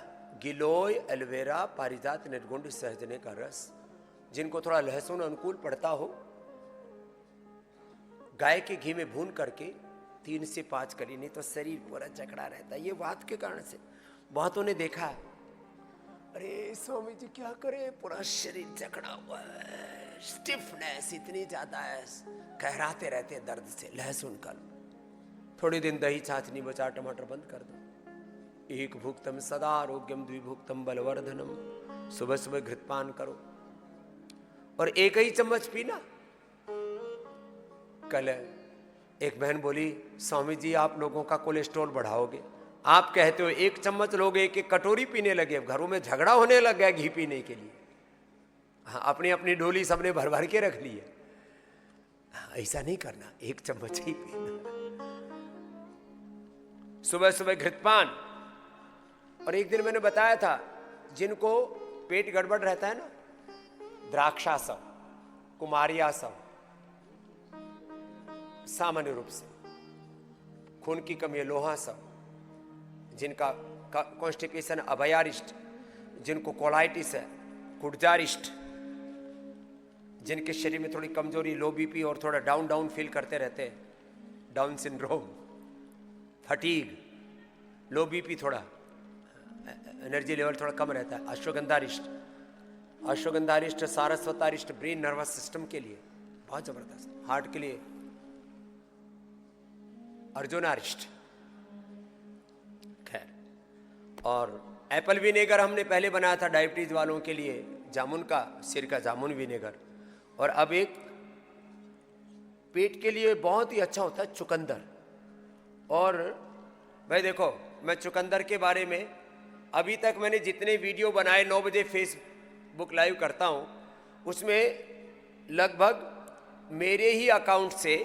गिलोय, एलोवेरा, पारिजात, निर्गुंड, सहजने का रस, जिनको थोड़ा लहसुन अनुकूल पड़ता हो, गाय के घी में भून करके 3 से 5 कली, नहीं तो शरीर पूरा जकड़ा रहता है। ये वात के कारण से बहुतों ने देखा, अरे स्वामी जी क्या करें, पूरा शरीर जकड़ा हुआ है, स्टिफनेस इतनी ज्यादा है, कहराते रहते हैं दर्द से। लहसुन का लो, थोड़ी दिन दही चाचनी बचा, टमाटर बंद कर दो। 1 भुक्तम सदा आरोग्यम, 2 भुक्तम बलवर्धनम। सुबह सुबह घृतपान करो, और 1 ही चम्मच पीना। कल एक बहन बोली, स्वामी जी आप लोगों का कोलेस्ट्रॉल बढ़ाओगे, आप कहते हो 1 चम्मच लोग 1 कटोरी पीने लगे, घरों में झगड़ा होने लग गया घी पीने के लिए। हाँ, अपनी अपनी डोली सबने भर भर के रख ली है। हाँ, ऐसा नहीं करना, 1 चम्मच ही पीना। सुबह सुबह घृतपान। और एक दिन मैंने बताया था, जिनको पेट गड़बड़ रहता है ना, द्राक्षासव, कुमारियासव, सामान्य रूप से खून की कमी है, लोहा सब, जिनका कॉन्स्टिपेशन अभयारिष्ट, जिनको कोलाइटिस है, कुटजारिष्ट, जिनके शरीर में थोड़ी कमजोरी, लो बीपी और थोड़ा डाउन डाउन फील करते रहते हैं, डाउन सिंड्रोम, फटीग, लो बीपी, थोड़ा एनर्जी लेवल थोड़ा कम रहता है, ashwagandharishta, ashwagandharishta, Saraswatarishta brain nervous system के लिए बहुत जबरदस्त, हार्ट के लिए अर्जुनारिष्ट। खैर, और एप्पल विनेगर हमने पहले बनाया था डायबिटीज वालों के लिए, जामुन का, सिर का जामुन विनेगर। और अब एक पेट के लिए बहुत ही अच्छा होता है चुकंदर। और भाई देखो, मैं चुकंदर के बारे में अभी तक मैंने जितने वीडियो बनाए, 9 बजे फेसबुक लाइव करता हूं, उसमें लगभग मेरे ही अकाउंट से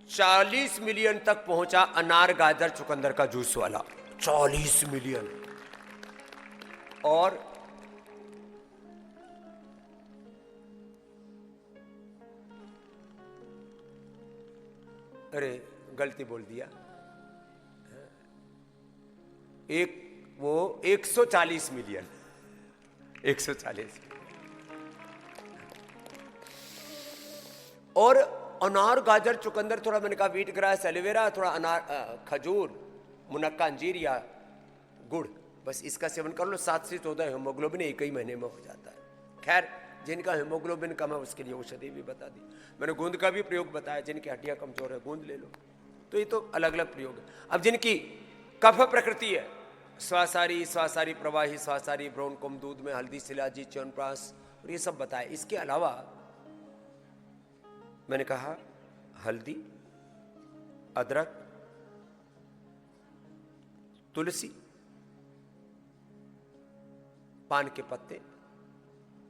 40 मिलियन तक पहुंचा अनार गाजर चुकंदर का जूस वाला, 40 मिलियन। और अरे गलती बोल दिया, वो 140 मिलियन, 140। और अनार गाजर चुकंदर, थोड़ा मैंने कहा व्हीट ग्रास, एलोवेरा, थोड़ा अनार, खजूर, मुनक्का अंजीर या गुड़, बस इसका सेवन कर लो। 7 से 14 हीमोग्लोबिन एक ही महीने में हो जाता है। खैर, जिनका हीमोग्लोबिन कम है उसके लिए औषधि भी बता दी मैंने, गूंद का भी प्रयोग बताया, जिनकी हड्डियां कमजोर है गूंद ले लो। तो ये तो अलग अलग प्रयोग है। अब जिनकी कफ प्रकृति है, स्वासारी, स्वासारी प्रवाही, स्वासारी ब्रोनकोम, दूध में हल्दी, शिलाजी, च्यवनप्राश, और ये सब बताया। इसके अलावा मैंने कहा हल्दी, अदरक, तुलसी, पान के पत्ते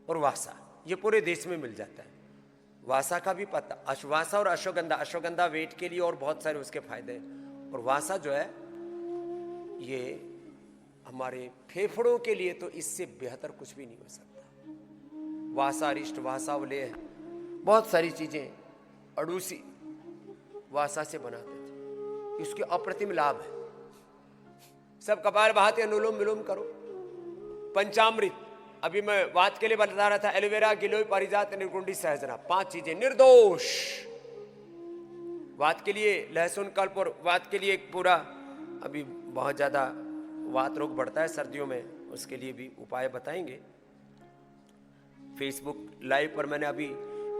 और वासा, ये पूरे देश में मिल जाता है। वासा का भी पत्ता, वासा और अश्वगंधा, अश्वगंधा वेट के लिए और बहुत सारे उसके फायदे हैं। और वासा जो है ये हमारे फेफड़ों के लिए तो इससे बेहतर कुछ भी नहीं हो सकता। वासारिष्ट, वासावले, बहुत सारी चीजें, अड़ूसी वासा से बनाते थे, इसके अप्रतिम लाभ है। सब कपाल बहाते, अनुलोम विलोम करो। पंचामृत, अभी मैं वात के लिए बता रहा था, एलोवेरा, गिलोय, पारिजात, निर्गुंडी, सहजना, 5 चीजें निर्दोष। वात के लिए लहसुन, कल्प, और वात के लिए एक पूरा, अभी बहुत ज्यादा वात रोग बढ़ता है सर्दियों में, उसके लिए भी उपाय बताएंगे। फेसबुक लाइव पर मैंने अभी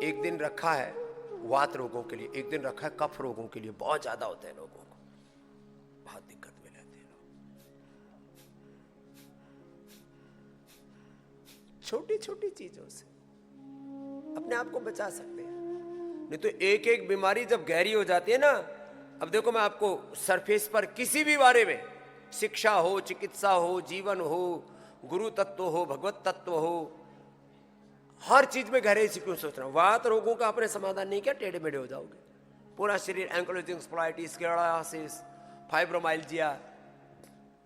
एक दिन रखा है वात रोगों के लिए, एक दिन रखा है कफ रोगों के लिए। बहुत ज्यादा होते हैं लोगों को, बहुत दिक्कत में रहते हैं लोग। छोटी छोटी चीजों से अपने आप को बचा सकते हैं, नहीं तो एक एक बीमारी जब गहरी हो जाती है ना। अब देखो, मैं आपको सरफेस पर किसी भी बारे में, शिक्षा हो, चिकित्सा हो, जीवन हो, गुरु तत्व हो, भगवत तत्व हो, हर चीज में गहरे से क्यों सोच रहा हूं। वात रोगों का अपने समाधान नहीं किया, टेढ़े मेढ़े हो जाओगे। पूरा शरीर, एंक्लोजिंग स्पोलाइटिस, केरासिस, फाइब्रोमाइल्जिया,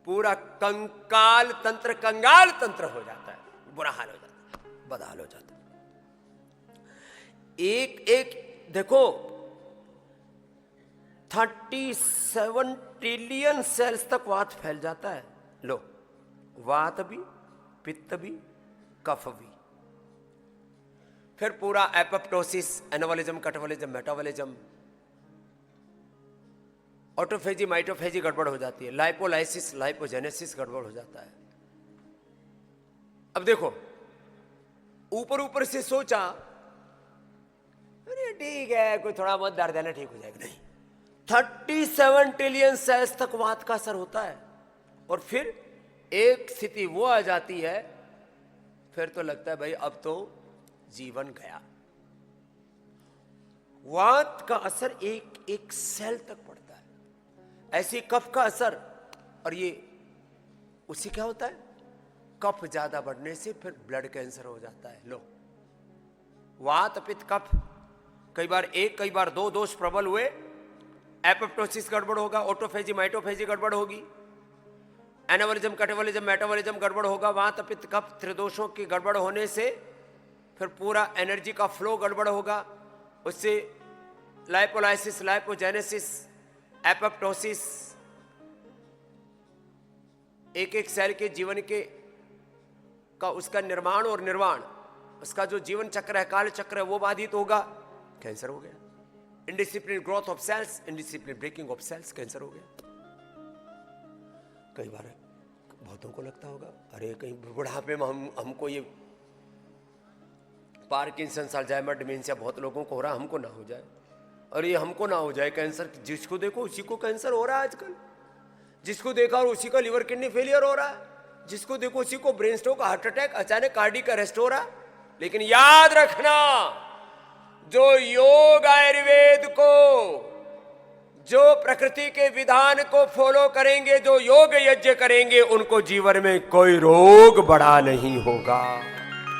पूरा कंकाल तंत्र, कंगाल तंत्र हो जाता है, बुरा हाल हो जाता है, बदहाल हो जाता है। एक एक देखो, 37 ट्रिलियन सेल्स तक वात फैल जाता है। लो, वात भी, पित्त भी, कफ भी, फिर पूरा apoptosis, anabolism, catabolism, metabolism, autophagy, mitophagy गड़बड़ हो जाती है, लाइपोलाइसिस, लाइपोजेनेसिस गड़बड़ हो जाता है। अब देखो, ऊपर ऊपर से सोचा, अरे ठीक है, कोई थोड़ा बहुत दर्द है ना, ठीक हो जाएगा। नहीं, 37 ट्रिलियन सेल्स तक वात का असर होता है। और फिर एक स्थिति वो आ जाती है, फिर तो लगता है भाई अब तो जीवन गया। वात का असर एक एक सेल तक पड़ता है, ऐसे कफ का असर। और ये उससे क्या होता है, कफ ज्यादा बढ़ने से फिर ब्लड कैंसर हो जाता है। लो, वात, पित्त, कफ, कई बार एक, कई बार 2 दोष प्रबल हुए, एपोप्टोसिस गड़बड़ होगा, ऑटोफेजी, माइटोफेजी गड़बड़ होगी, एनाबॉलिज्म, कैटाबॉलिज्म, मेटाबॉलिज्म गड़बड़ होगा। वात, पित्त, कफ, त्रिदोषों की गड़बड़ होने से फिर पूरा एनर्जी का फ्लो गड़बड़ होगा, उससे लाइपोलाइसिस, लाइपोजेनेसिस, एपोप्टोसिस, एक एक सेल के जीवन के का उसका निर्माण और निर्वाण, उसका जो जीवन चक्र है, काल चक्र है, वो बाधित होगा, कैंसर हो गया। Indiscipline growth of cells, indiscipline breaking of cells, cancer हो गया। कई बार बहुतों को लगता होगा, अरे कहीं बुढ़ापे में हमको ये पार्किंसंस, अल्जाइमर, डिमेंशिया बहुत लोगों को हो रहा, हमको ना हो जाए। और ये हमको ना हो जाए कैंसर, जिसको देखो उसी को कैंसर हो रहा है आजकल। जिसको देखा और उसी का लिवर किडनी फेलियर हो रहा है, जिसको देखो उसी को ब्रेन स्ट्रोक, हार्ट अटैक, अचानक कार्डियक अरेस्ट हो रहा है। लेकिन याद रखना, जो योग आयुर्वेद को, जो प्रकृति के विधान को फॉलो करेंगे, जो योग यज्ञ करेंगे, उनको जीवन में कोई रोग बड़ा नहीं होगा।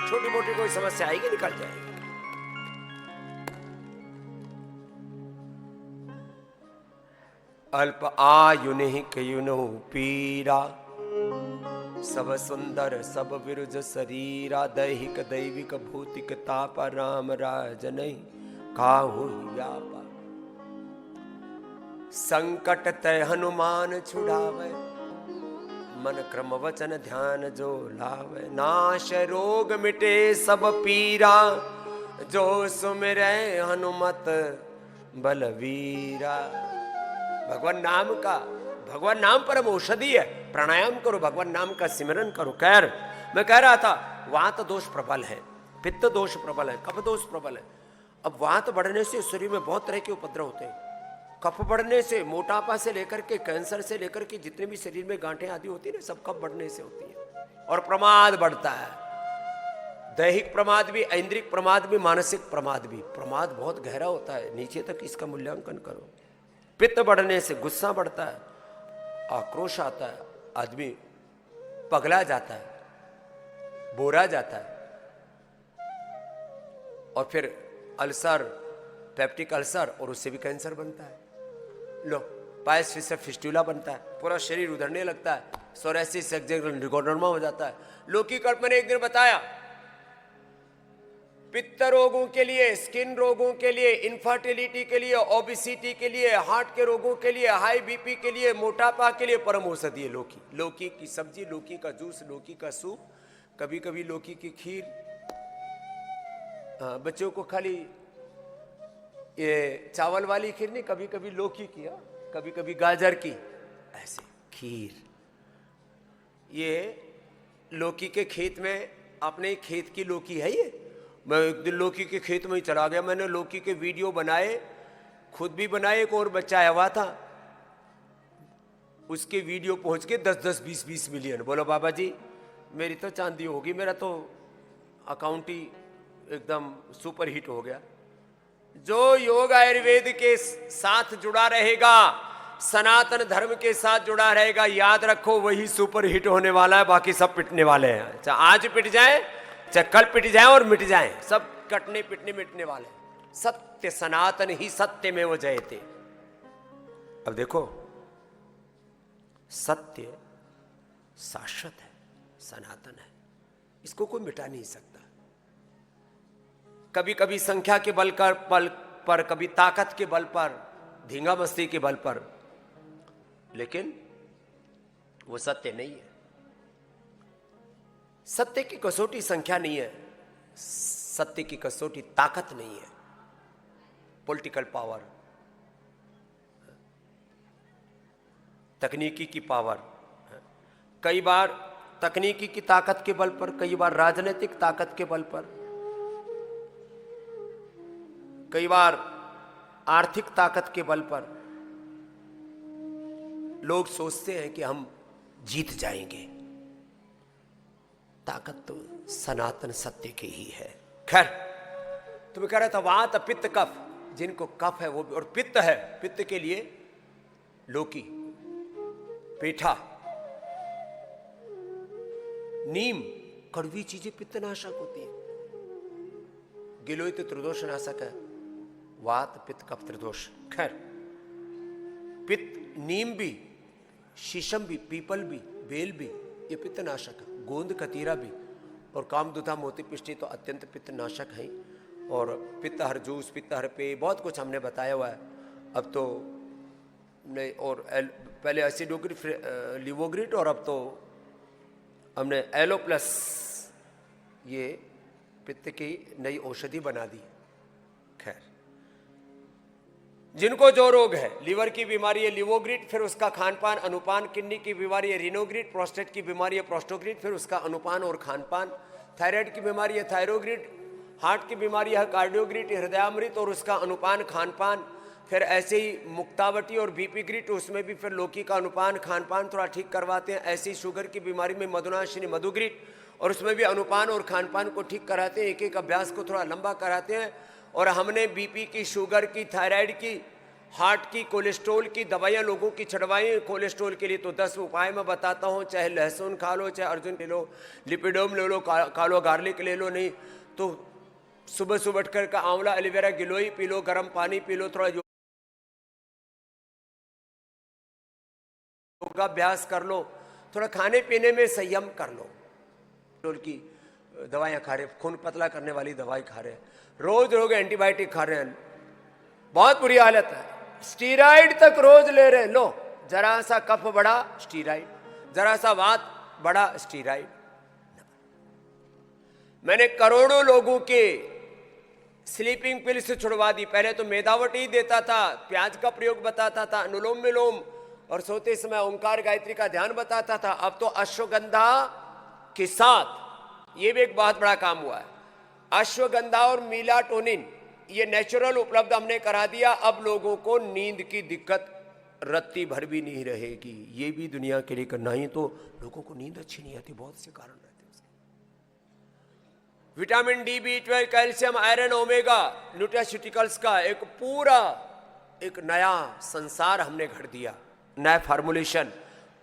छोटी मोटी कोई समस्या आएगी, निकल जाएगी। अल्प आयुनि कयुनो पीरा, सब सुंदर सब विरुज शरीरा, दैहिक दैविक भौतिक ताप, राम राजन काहु व्यापा। संकट तय हनुमान छुड़ावे, मन क्रम वचन ध्यान जो लावे। नाश रोग मिटे सब पीरा, जो सुमिरै हनुमत बलवीरा। भगवान नाम का, भगवान नाम परम औषधि है। प्राणायाम करो, भगवान नाम का सिमरन करो। खैर, मैं कह रहा था वात दोष प्रबल है, पित्त दोष प्रबल है, कफ दोष प्रबल है। अब वात बढ़ने से शरीर में बहुत तरह के उपद्रव होते हैं। कफ बढ़ने से, मोटापा से लेकर के कैंसर से लेकर के जितने भी शरीर में गांठें आदि होती है ना, सब कफ बढ़ने से होती है। और प्रमाद बढ़ता है, दैहिक प्रमाद भी, ऐन्द्रिक प्रमाद भी, मानसिक प्रमाद भी। प्रमाद बहुत गहरा होता है, नीचे तक इसका मूल्यांकन करो। पित्त बढ़ने से गुस्सा बढ़ता है, आक्रोश आता है, आदमी पगला जाता है, बोरा जाता है। और फिर अल्सर, पेप्टिक अल्सर, और उससे भी कैंसर बनता है। लो, पायस फिशर फिस्टुला बनता है, पूरा शरीर उधरने लगता है, सोरेसिस निकोडर्मा हो जाता है। लोकी कल्प ने एक दिन बताया, पित्त रोगों के लिए, स्किन रोगों के लिए, इनफर्टिलिटी के लिए, ओबिसिटी के लिए, हार्ट के रोगों के लिए, हाई बीपी के लिए, मोटापा के लिए परम औषधि है लौकी। लौकी की सब्जी, लौकी का जूस, लौकी का सूप, कभी कभी लौकी की खीर। बच्चों को खाली ये चावल वाली खीर नहीं, कभी कभी लौकी की, कभी कभी गाजर की, ऐसे खीर। ये लौकी के खेत में, अपने खेत की लौकी है ये। मैं एक दिन लौकी के खेत में ही चला गया, मैंने लौकी के वीडियो बनाए, खुद भी बनाए, एक और बच्चा आया हुआ था, उसके वीडियो पहुंच के 10-10, 20-20 मिलियन। बोलो बाबा जी, मेरी तो चांदी होगी, मेरा तो अकाउंट ही एकदम सुपर हिट हो गया। जो योग आयुर्वेद के साथ जुड़ा रहेगा, सनातन धर्म के साथ जुड़ा रहेगा, याद रखो वही सुपर हिट होने वाला है, बाकी सब पिटने वाले हैं। चाहे आज पिट जाए, चाहे कल पिट जाए और मिट जाए, सब कटने पिटने मिटने वाले। सत्य सनातन ही सत्य में वो जयते। अब देखो, सत्य शाश्वत है, सनातन है, इसको कोई मिटा नहीं सकता। कभी कभी संख्या के बल पर, कभी ताकत के बल पर, धींगा मस्ती के बल पर, लेकिन वो सत्य नहीं है। सत्य की कसौटी संख्या नहीं है, सत्य की कसौटी ताकत नहीं है, पॉलिटिकल पावर, तकनीकी की पावर। कई बार तकनीकी की ताकत के बल पर, कई बार राजनीतिक ताकत के बल पर, कई बार आर्थिक ताकत के बल पर लोग सोचते हैं कि हम जीत जाएंगे। ताकत तो सनातन सत्य की ही है। खैर, तुम्हें कह रहा था वात पित्त कफ, जिनको कफ है वो, और पित्त है, पित्त के लिए लौकी, पेठा, नीम, कड़वी चीजें पित्तनाशक होती है। गिलोय तो त्रिदोष नाशक है, वात पित्त कफ त्रिदोष। खैर, पित्त, नीम भी, शीशम भी, पीपल भी, बेल भी, ये पित्तनाशक है। गोंद कतीरा भी, और कामदुधा मोती पिष्टी तो अत्यंत पित्तनाशक है। और पित्तहर जूस, पित्तहर पेय, बहुत कुछ हमने बताया हुआ है। अब तो नहीं, और पहले एसिडोग्रिड लिवोग्रिड, और अब तो हमने एलो प्लस ये पित्त की नई औषधि बना दी। खैर, जिनको जो रोग है, लीवर की बीमारी है लिवोग्रिड, फिर उसका खान पान अनुपान, किडनी की बीमारी है रिनोग्रिड, प्रोस्टेट की बीमारी है प्रोस्टोग्रिड, फिर उसका अनुपान और खान पान, थायराइड की बीमारी है थायरोग्रिड, हार्ट की बीमारी है कार्डियोग्रिड, हृदयामृत और उसका अनुपान खान पान, फिर ऐसे ही मुक्तावटी और बीपी ग्रिड, उसमें भी फिर लौकी का अनुपान खान पान थोड़ा ठीक करवाते हैं। ऐसे ही शुगर की बीमारी में मधुनाशिनी मधुग्रिड, और उसमें भी अनुपान और खान पान को ठीक कराते हैं, एक एक अभ्यास को थोड़ा लंबा कराते हैं। और हमने बीपी की, शुगर की, थायराइड की, हार्ट की, कोलेस्ट्रोल की दवाइयाँ लोगों की छड़वाई। कोलेस्ट्रोल के लिए तो 10 उपाय मैं बताता हूँ, चाहे लहसुन खा लो, चाहे अर्जुन ले लो, लिपिडोम ले लो, कालो गार्लिक ले लो, नहीं तो सुबह सुबह उठकर का आंवला एलोवेरा गिलोई पी लो, गर्म पानी पी लो, थोड़ा योगाभ्यास कर लो, थोड़ा खाने पीने में संयम कर लो। कोलेस्ट्रोल की दवाइयाँ खा रहे, खून पतला करने वाली दवाई खा रहे, रोज रोज एंटीबायोटिक खा रहे हैं, बहुत बुरी हालत है। स्टीराइड तक रोज ले रहे, लो जरा सा कफ बढ़ा स्टीराइड, जरा सा वात बढ़ा स्टीराइड। मैंने करोड़ों लोगों के स्लीपिंग पिल से छुड़वा दी। पहले तो मेदावटी देता था, प्याज का प्रयोग बताता था, अनुलोम विलोम और सोते समय ओंकार गायत्री का ध्यान बताता था। अब तो अश्वगंधा के साथ ये भी एक बहुत बड़ा काम हुआ है। अश्वगंधा और मेलाटोनिन ये नेचुरल उपलब्ध हमने करा दिया। अब लोगों को नींद की दिक्कत रत्ती भर भी नहीं रहेगी। ये भी दुनिया के लिए करना ही, तो लोगों को नींद अच्छी नहीं आती, बहुत से कारण रहते हैं उसके। Vitamin D, B12, calcium, iron, omega, nutraceuticals का एक पूरा एक नया संसार हमने घड़ दिया, नया formulation,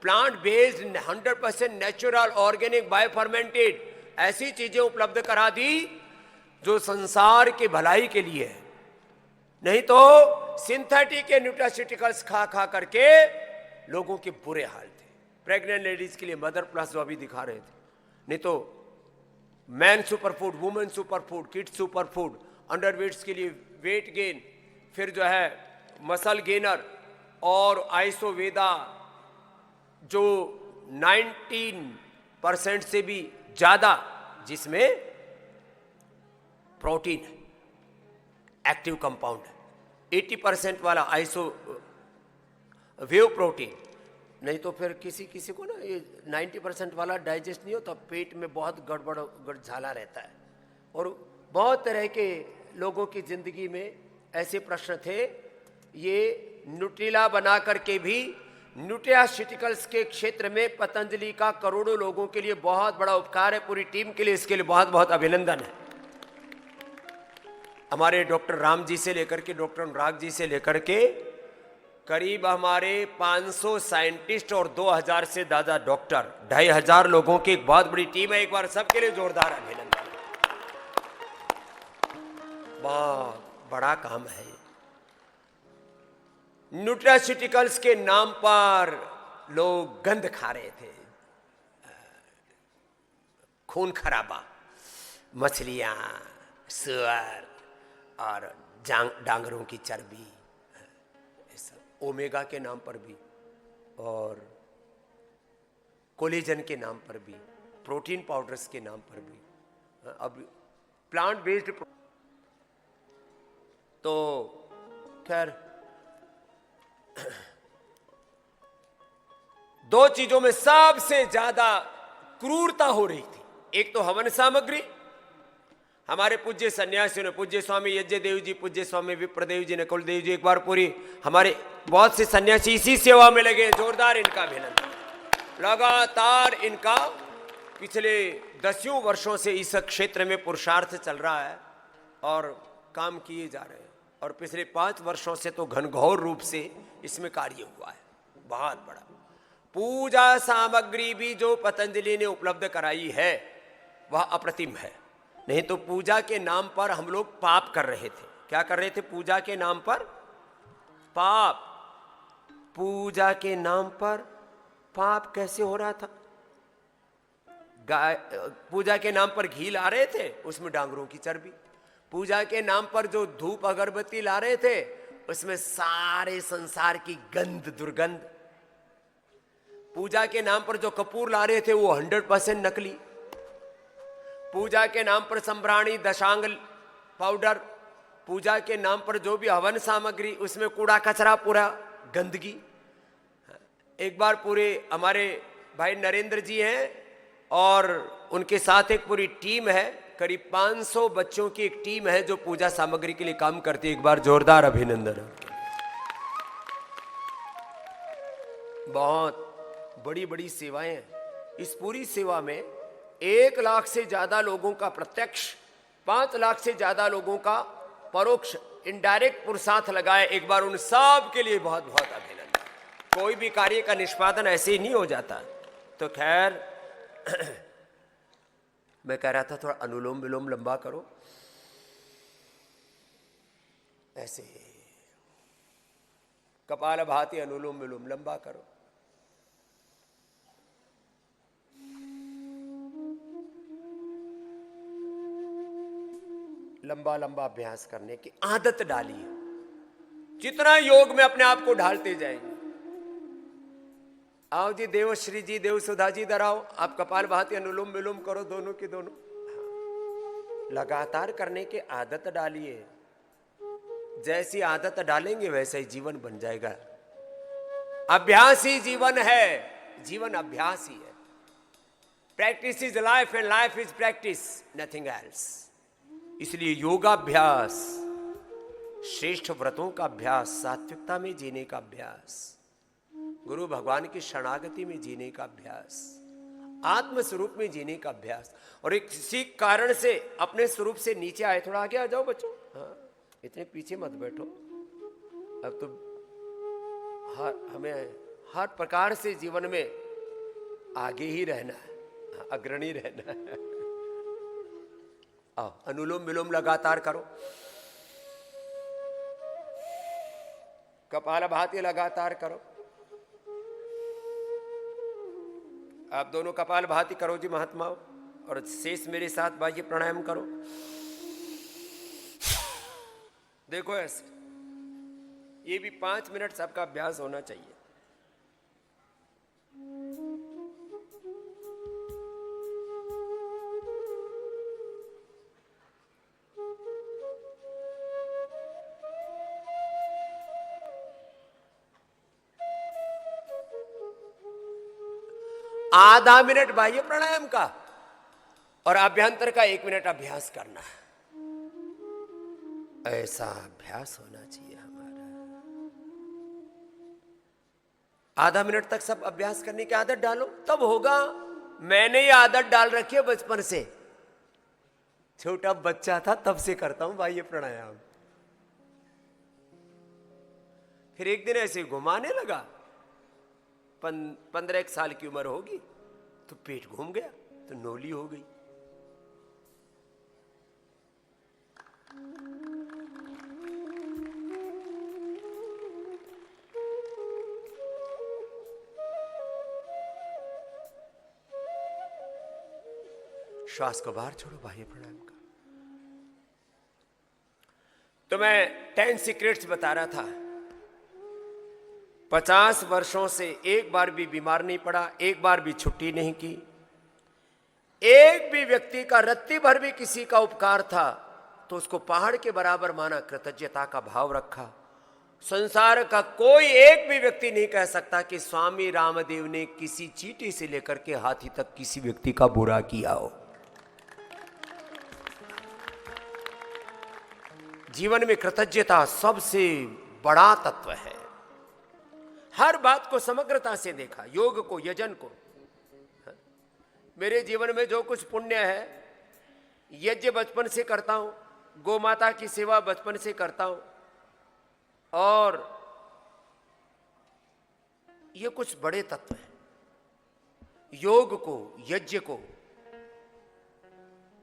plant based 100% natural organic biofermented, ऐसी चीजें उपलब्ध करा दी जो संसार के भलाई के लिए है। नहीं तो सिंथेटिक के न्यूट्रास्यूटिकल्स खा खा करके लोगों के बुरे हाल थे। प्रेग्नेंट लेडीज के लिए मदर प्लस जो अभी दिखा रहे थे, नहीं तो man super food, women super food, kids super food, underweights के लिए वेट गेन, फिर जो है मसल गेनर, और आइसोवेदा जो 19% से भी ज्यादा, जिसमें प्रोटीन है, एक्टिव कंपाउंड है, 80% वाला आइसो वेव प्रोटीन। नहीं तो फिर किसी किसी को ना ये 90% वाला डाइजेस्ट नहीं होता, पेट में बहुत गड़बड़ झाला रहता है। और बहुत तरह के लोगों की जिंदगी में ऐसे प्रश्न थे। ये न्यूट्रिला बना करके भी न्यूट्रास्यूटिकल्स के क्षेत्र में पतंजलि का करोड़ों लोगों के लिए बहुत बड़ा उपकार है। पूरी टीम के लिए इसके लिए बहुत बहुत अभिनंदन है। हमारे डॉक्टर राम जी से लेकर के डॉक्टर अनुराग जी से लेकर के करीब हमारे 500 साइंटिस्ट और 2000 से ज्यादा डॉक्टर, 2500 लोगों की एक बहुत बड़ी टीम है। एक बार सबके लिए जोरदार अभिनंदन। बहुत बड़ा काम है। न्यूट्रास्यूटिकल्स के नाम पर लोग गंध खा रहे थे, खून खराबा, मछलियां, सुअर और डांगरों की चर्बी, ओमेगा के नाम पर भी और कोलेजन के नाम पर भी, प्रोटीन पाउडर्स के नाम पर भी, अब प्लांट बेस्ड। तो खैर दो चीजों में सबसे ज्यादा क्रूरता हो रही थी। एक तो हवन सामग्री, हमारे पूज्य सन्यासियों ने, पूज्य स्वामी यज्ञदेव जी, पूज्य स्वामी विप्रदेव जी, नकुलदेव जी, एक बार पूरी हमारे बहुत से सन्यासी इसी सेवा में लगे। जोरदार इनका अभिनंदन। लगातार इनका पिछले 10 वर्षों से इस क्षेत्र में पुरुषार्थ चल रहा है और काम किए जा रहे हैं। और पिछले 5 वर्षों से तो घनघोर रूप से इसमें कार्य हुआ है, बहुत बड़ा। पूजा सामग्री भी जो पतंजलि ने उपलब्ध कराई है वह अप्रतिम है। नहीं तो पूजा के नाम पर हम लोग पाप कर रहे थे। क्या कर रहे थे? पूजा के नाम पर पाप। पूजा के नाम पर पाप कैसे हो रहा था? गाय, पूजा के नाम पर घी ला रहे थे, उसमें डांगरों की चर्बी। पूजा के नाम पर जो धूप अगरबत्ती ला रहे थे, उसमें सारे संसार की गंध दुर्गंध। पूजा के नाम पर जो कपूर ला रहे थे वो 100% नकली। पूजा के नाम पर संभ्राणी, दशांग पाउडर, पूजा के नाम पर जो भी हवन सामग्री, उसमें कूड़ा कचरा, पूरा गंदगी। एक बार पूरे हमारे भाई नरेंद्र जी हैं और उनके साथ एक पूरी टीम है, करीब 500 बच्चों की एक टीम है जो पूजा सामग्री के लिए काम करती है। एक बार जोरदार अभिनंदन। बहुत बड़ी बड़ी सेवाएं हैं। इस पूरी सेवा में 1 लाख से ज्यादा लोगों का प्रत्यक्ष, 5 लाख से ज्यादा लोगों का परोक्ष, इनडायरेक्ट पुरुषार्थ लगाए। एक बार उन सब के लिए बहुत बहुत अभिनंदन। कोई भी कार्य का निष्पादन ऐसे ही नहीं हो जाता। तो खैर मैं कह रहा था थोड़ा अनुलोम विलोम लंबा करो, ऐसे कपाल भाती अनुलोम विलोम लंबा करो। लंबा लंबा अभ्यास करने की आदत डालिए। जितना योग में अपने आप को ढालते जाएंगे। आओ जी, देवश्री जी, देव सुधा जी, इधर आओ। आप कपाल भाती अनुलोम विलोम करो, दोनों के दोनों। लगातार करने की आदत डालिए। जैसी आदत डालेंगे वैसा ही जीवन बन जाएगा। अभ्यास ही जीवन है, जीवन अभ्यास ही है। Practice is life and life is practice, nothing else. इसलिए योगाभ्यास, श्रेष्ठ व्रतों का अभ्यास, सात्विकता में जीने का अभ्यास, गुरु भगवान की शरणागति में जीने का अभ्यास, आत्म स्वरूप में जीने का अभ्यास। और एक किसी कारण से अपने स्वरूप से नीचे आए, थोड़ा आगे आ जाओ बच्चों। हाँ, इतने पीछे मत बैठो। अब तो हमें हर प्रकार से जीवन में आगे ही रहना है, अग्रणी रहना है। आओ, अनुलोम विलोम लगातार करो। कपाल भाती लगातार करो। आप दोनों कपाल भाती करो जी महात्माओं, और शेष मेरे साथ बाह्य प्राणायाम करो। देखो ऐसे, ये भी 5 मिनट सबका अभ्यास होना चाहिए। आधा मिनट बाह्य प्राणायाम का और अभ्यंतर का 1 मिनट अभ्यास करना है। ऐसा अभ्यास होना चाहिए हमारा। आधा मिनट तक सब अभ्यास करने की आदत डालो, तब होगा। मैंने ये आदत डाल रखी है बचपन से। छोटा बच्चा था तब से करता हूं बाह्य प्राणायाम। फिर एक दिन ऐसे घुमाने लगा, 15 साल की उम्र होगी, तो पेट घूम गया, तो नोली हो गई। श्वास को बाहर छोड़ो बाह्य प्राणायाम का। तो मैं 10 सीक्रेट्स बता रहा था। 50 वर्षों से एक बार भी बीमार नहीं पड़ा, एक बार भी छुट्टी नहीं की, एक भी व्यक्ति का रत्ती भर भी किसी का उपकार था तो उसको पहाड़ के बराबर माना, कृतज्ञता का भाव रखा। संसार का कोई एक भी व्यक्ति नहीं कह सकता कि स्वामी रामदेव ने किसी चींटी से लेकर के हाथी तक किसी व्यक्ति का बुरा किया हो। जीवन में कृतज्ञता सबसे बड़ा तत्व है। हर बात को समग्रता से देखा, योग को, यजन को। मेरे जीवन में जो कुछ पुण्य है, यज्ञ बचपन से करता हूं, गौ माता की सेवा बचपन से करता हूं, और ये कुछ बड़े तत्व हैं। योग को, यज्ञ को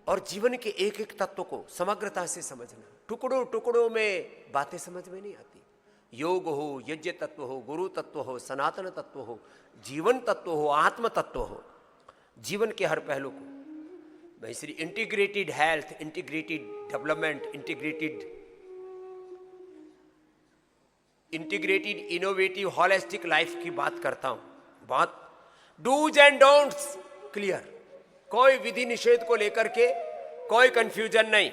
और जीवन के एक एक तत्व को समग्रता से समझना। टुकड़ों टुकड़ों में बातें समझ में नहीं आती। योग हो, यज्ञ तत्व हो, गुरु तत्व हो, सनातन तत्व हो, जीवन तत्व हो, आत्म तत्व हो, जीवन के हर पहलू को मैं इसलिए integrated health, integrated development, integrated integrated innovative holistic life की बात करता हूं, बात डूज एंड डोंट्स क्लियर, कोई विधि निषेध को लेकर के कोई कंफ्यूजन नहीं।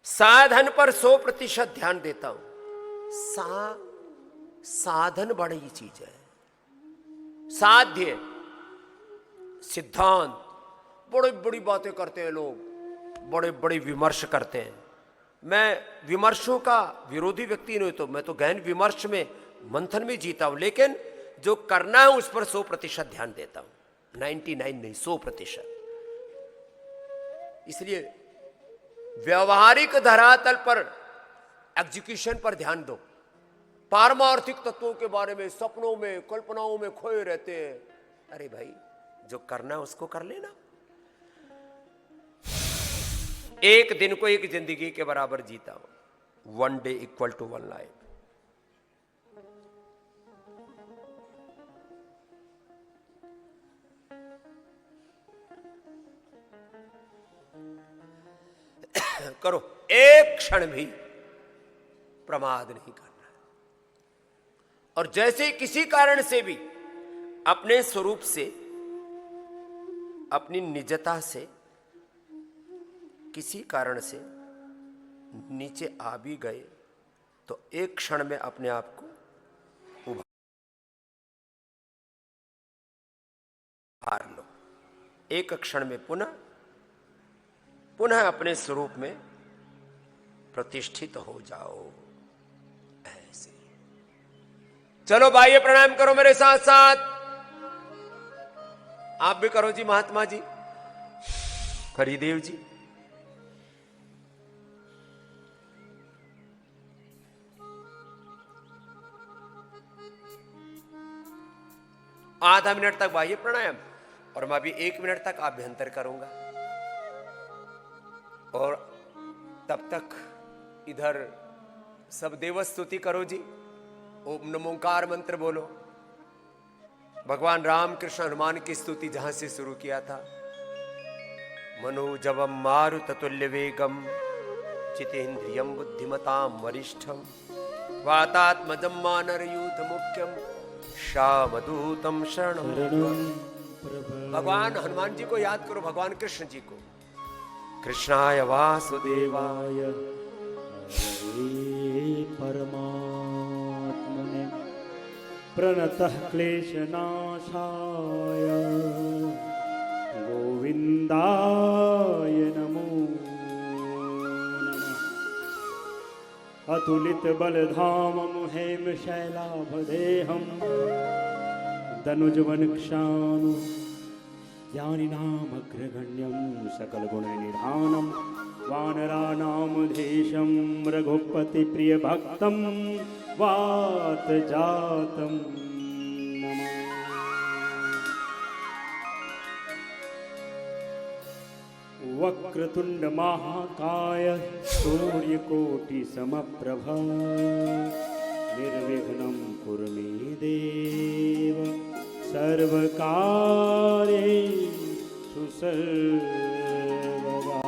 साधन पर 100% ध्यान देता हूं। साधन बड़ी चीज है, साध्य सिद्धांत बड़ी बड़ी बातें करते हैं लोग, बड़े बड़े विमर्श करते हैं। मैं विमर्शों का विरोधी व्यक्ति नहीं, तो मैं तो गहन विमर्श में मंथन में जीता हूं, लेकिन जो करना है उस पर 100% ध्यान देता हूं, 99 नहीं 100%। इसलिए व्यवहारिक धरातल पर एग्जीक्यूशन पर ध्यान दो। पारमार्थिक तत्वों के बारे में सपनों में कल्पनाओं में खोए रहते हैं। अरे भाई, जो करना है उसको कर लेना। एक दिन को एक जिंदगी के बराबर जीता हूं, 1 day equal to 1 life। करो, एक क्षण भी प्रमाद नहीं करना है। और जैसे किसी कारण से भी अपने स्वरूप से, अपनी निजता से किसी कारण से नीचे आ भी गए, तो एक क्षण में अपने आप को उभार लो। एक क्षण में पुनः अपने स्वरूप में प्रतिष्ठित हो जाओ। ऐसे चलो भाई, प्रणाम करो मेरे साथ साथ। आप भी करो जी, महात्मा जी, हरिदेव जी। आधा मिनट तक बाह्य प्राणायाम, और मैं अभी 1 मिनट तक आभ्यंतर करूंगा। और तब तक इधर सब देवस्तुति करो जी। ओम नमोकार मंत्र बोलो। भगवान राम कृष्ण हनुमान की स्तुति जहां से शुरू किया था, मनोजवम मारुततुल्य वेगम चितेन्द्रियम बुद्धिमताम वरिष्ठम वातात्मजम मानरयूथ मुख्यम श्यामदूतम शरणं। भगवान हनुमान जी को याद करो, भगवान कृष्ण जी को। कृष्णाय वासुदेवाय परमात्मने प्रणतः क्लेशनाशाय गोविन्दाय नमो नमः। अतुलित बलधामं हेम शैलाभदेहं दनुजवनक्षानु ज्ञानिनामग्रगण्यं सकलगुणनिधानं वानराणामधीशं रघुपतिप्रियभक्तं वातजातं नमः। वक्रतुण्डमहाकाय सूर्यकोटिसमप्रभ निर्विघ्नं कुरु मे देव सर्वकार्येषु सर्वदा।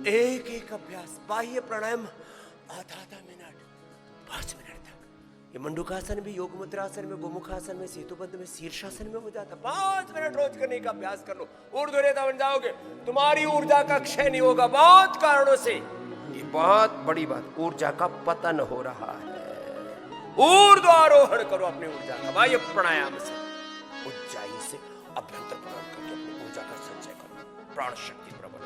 एक एक अभ्यास, बाह्य प्राणायाम आधा मिनट, 5 मिनट तक। ये मंडूकासन भी, योग मुद्रासन में, गोमुखासन में, सेतुबंध में, शीर्षासन में हो जाता। 5 मिनट रोज करने का अभ्यास कर लो, ऊर्ध्वरेता बन जाओगे। तुम्हारी ऊर्जा का क्षय नहीं होगा बहुत कारणों से। ये बहुत बड़ी बात, ऊर्जा का पतन हो रहा है। ऊर्ध्वारोहण करो अपनी ऊर्जा का बाह्य प्राणायाम से, ऊंचाई से अभ्यंतर प्राणायाम करके अपनी ऊर्जा का संचय करो, प्राण शक्ति प्रबल।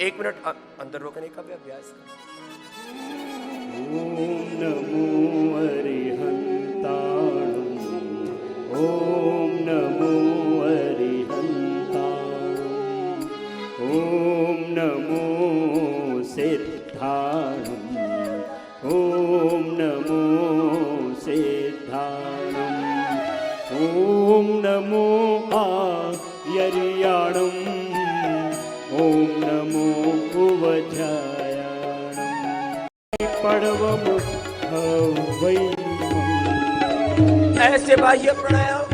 1 मिनट अंदर रोकने का भी अभ्यास करो। ओम नमो अरिहंताणं, ओम नमो अरिहंताणं, ओम नमो सिद्धाणं, ओम नमो सिद्धाणं, ओम नमो आयर्याणं, ओम नमो उवझायाणं। पड़व हवै। ऐसे बाह्य प्राणायाम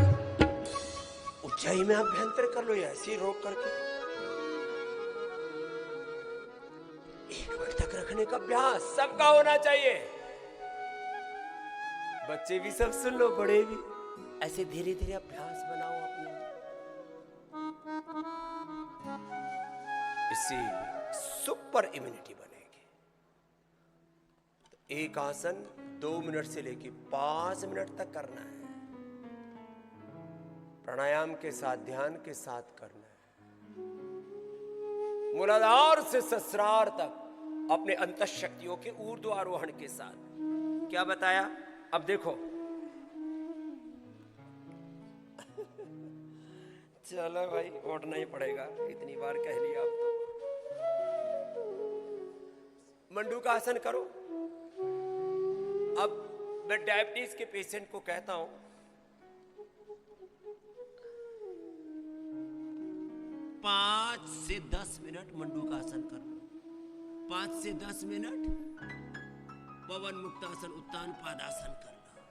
ऊंचाई में अभ्यंतर कर लो, ऐसे रोक करके 1 मिनट तक रखने का अभ्यास सबका होना चाहिए। बच्चे भी सब सुन लो, बड़े भी ऐसे धीरे धीरे अभ्यास बनाओ अपना। इससे सुपर इम्यूनिटी बनेगी। तो एक आसन 2 मिनट से लेके 5 मिनट तक करना है। प्राणायाम के साथ, ध्यान के साथ करना है। मूलाधार से सहस्रार तक अपने अंतःशक्तियों के ऊर्ध्वारोहण के साथ। क्या बताया? अब देखो, चलो भाई, उठना ही पड़ेगा, इतनी बार कह लिया अब तो। मंडू का आसन करो। अब मैं डायबिटीज के पेशेंट को कहता हूं, 5 से 10 मिनट मंडू का आसन करना। 5 से 10 मिनट पवन मुक्तासन, उत्तान पादासन करना।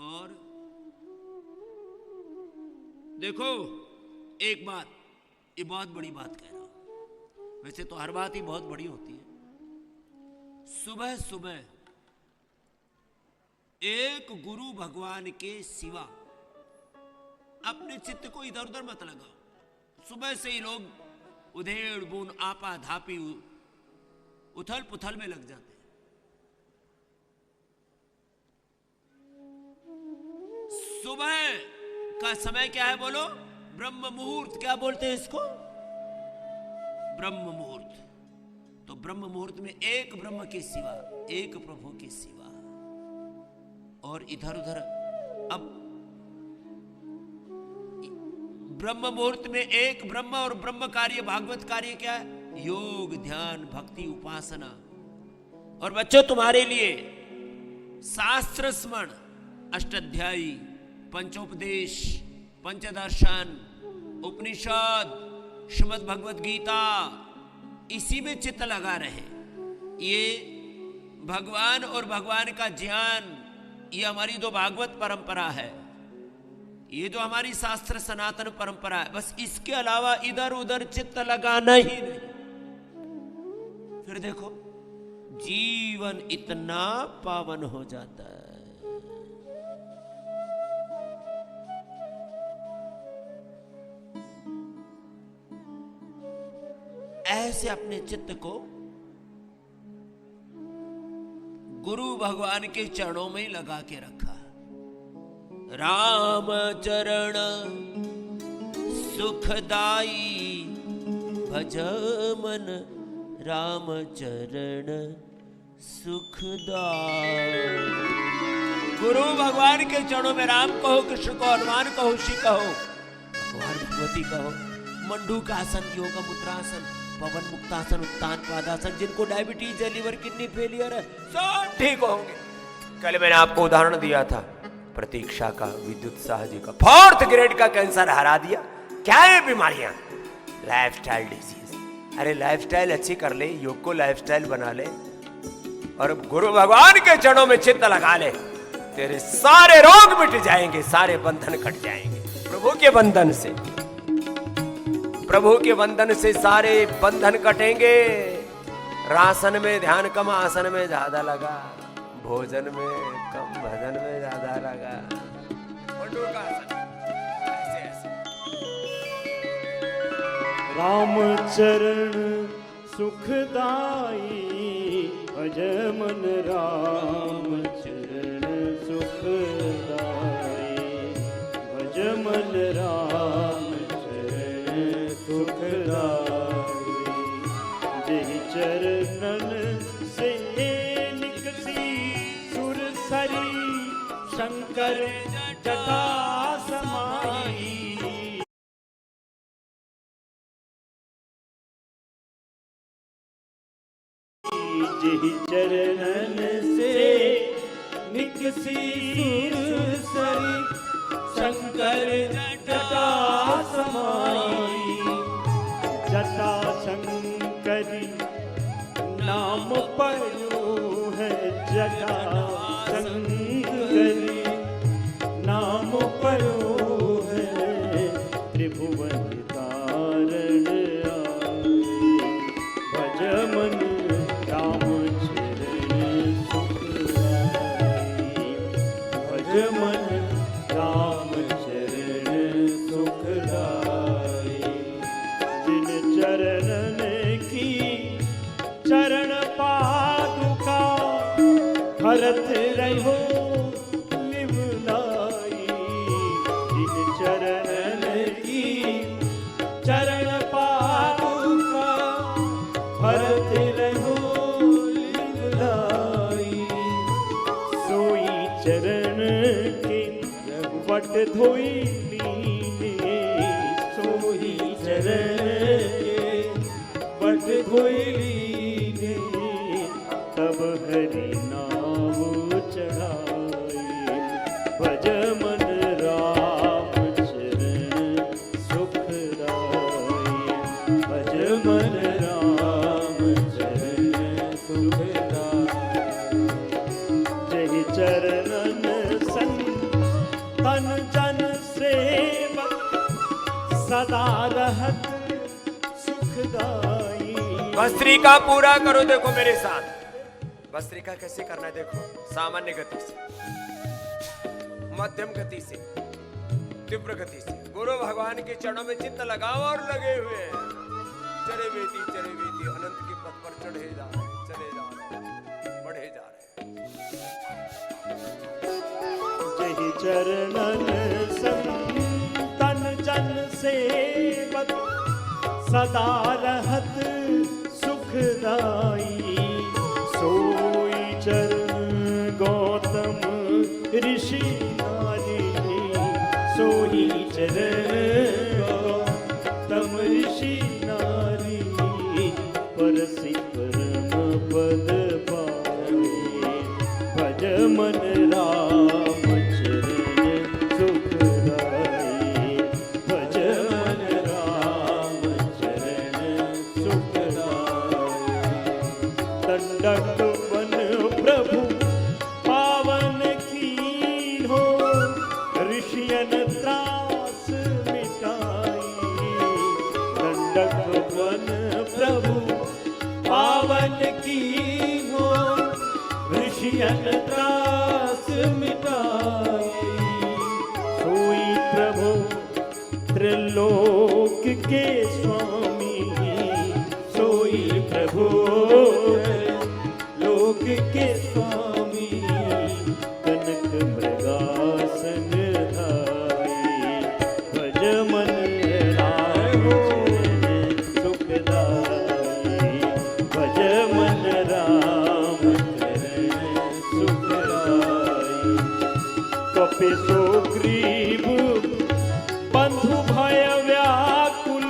और देखो एक बात, ये बहुत बड़ी बात कह रहा हूं, वैसे तो हर बात ही बहुत बड़ी होती है। सुबह सुबह एक गुरु भगवान के सिवा अपने चित्त को इधर उधर मत लगाओ। सुबह से ही लोग उधेड़ बुन, आपा धापी, उथल पुथल में लग जाते हैं। सुबह का समय क्या है बोलो? ब्रह्म मुहूर्त। क्या बोलते हैं इसको? ब्रह्म मुहूर्त। तो ब्रह्म मुहूर्त में एक ब्रह्म के सिवा, एक प्रभु के सिवा और इधर उधर। अब ब्रह्म मुहूर्त में एक ब्रह्म और ब्रह्म कार्य, भागवत कार्य क्या है? योग, ध्यान, भक्ति, उपासना। और बच्चों, तुम्हारे लिए शास्त्र स्मरण, अष्टाध्यायी, पंचोपदेश, पंचदर्शन, उपनिषद, श्रीमद् भगवद गीता, इसी में चित्त लगा रहे। ये भगवान और भगवान का ज्ञान, ये हमारी जो भागवत परंपरा है, ये जो हमारी शास्त्र सनातन परंपरा है, बस इसके अलावा इधर उधर चित्त लगाना ही नहीं। फिर देखो, जीवन इतना पावन हो जाता है। ऐसे अपने चित्त को गुरु भगवान के चरणों में लगा के रखा। राम चरण सुखदाई भज मन, राम चरण सुखदाई। गुरु भगवान के चरणों में राम कहो, कृष्ण कहो, हनुमान कहो, शिव कहो, भगवान भगवती कहो। मंडू का आसन, योग मुद्रासन, पवन मुक्तासन, उत्तान पादासन। जिनको डायबिटीज है, लिवर किडनी फेलियर है, सब ठीक होंगे। कल मैंने आपको उदाहरण दिया था प्रतीक्षा का, विद्युत शाह जी का 4th ग्रेड का कैंसर हरा दिया। क्या है बीमारियां? Lifestyle disease. अरे लाइफस्टाइल अच्छी कर ले, योग को लाइफस्टाइल बना ले और गुरु भगवान के चरणों में चित्त लगा ले, तेरे सारे रोग मिट जाएंगे, सारे बंधन कट जाएंगे। प्रभु के बंधन से, प्रभु के बंधन से सारे बंधन कटेंगे। रासन में ध्यान कम, आसन में ज्यादा लगा, भोजन में कम, भजन में ज्यादा लगा। मंडू का आसन ऐसे ऐसे। राम चरण सुखदाई भज मन, राम चरण सुखदाई भज मन, राम चरण सुखदाई। जेहि चरणन से निकसी सुरसरी, शंकर जटा समाई। जेहि चरणन से निकसी सुरसरी, शंकर जटा समाई। जटा शंकरी नाम पयो है जटा संगरी, नाम पयो है त्रिभुवन तारण आए। भज मन राम चरण सुखदाई, भज मन राम चरण सुखदाई। जिन चरणन की चरण पादुका, भरत रहो निवलाई। जिन चरणन की चरण पादुका, भरत रहो निवलाई। सोई चरण के वट धोई लीने, सोई चरण के वट धोई लीने। तब हरि नाम चढ़ाई, भज मन राम चरण सुखदाई। भज मन राम चरण सुखदाई। जहि चरणन तन जन सेवक, सदा रहत सुखदाई। भस्त्रिका पूरा करो। देखो मेरे साथ भस्त्रिका कैसे करना है। देखो सामान्य गति से, मध्यम गति से, तीव्र गति से। गुरु भगवान के चरणों में चित्त लगाओ और लगे हुए हैं। चरे वेती अनंत के पथ पर चढ़े जा रहे, चले जा रहे, बढ़े जा रहे। जहि चरणन तन जन सेवक, सदा रहत सुखदाई। सोई चरण गौतम ऋषि नारी, सोई चरण गौतम ऋषि नारी। परसि परम पद पाए, भज मन राम चरण सुखदाई। भज मन राम चरण सुखदाई। दंडक वन प्रभु पावन कीन्हो, ऋषियन त्रास मिटाई। दंडक वन प्रभु पावन कीन्हो, ऋषियन त्रास मिटाई। सोई प्रभु त्रिलोक के स्वामी, सोई प्रभु लोक के स्वामी। कनक मृगासन धाई, भज मन राम चरण सुखदाई। भज मन राम चरण सुखदाई। कपि सुग्रीव बंधु भय व्याकुल,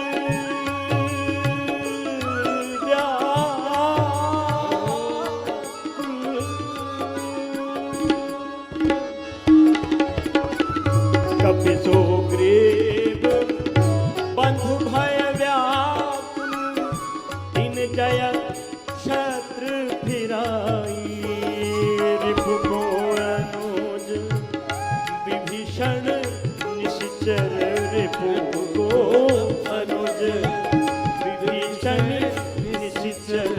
कपि सुग्रीव बंधु भय व्याकुल। दिन जय क्षत्र फिराई, रिपु को अनुज विभीषण निश्चर। रिपु को अनुज विभीषण निश्चर,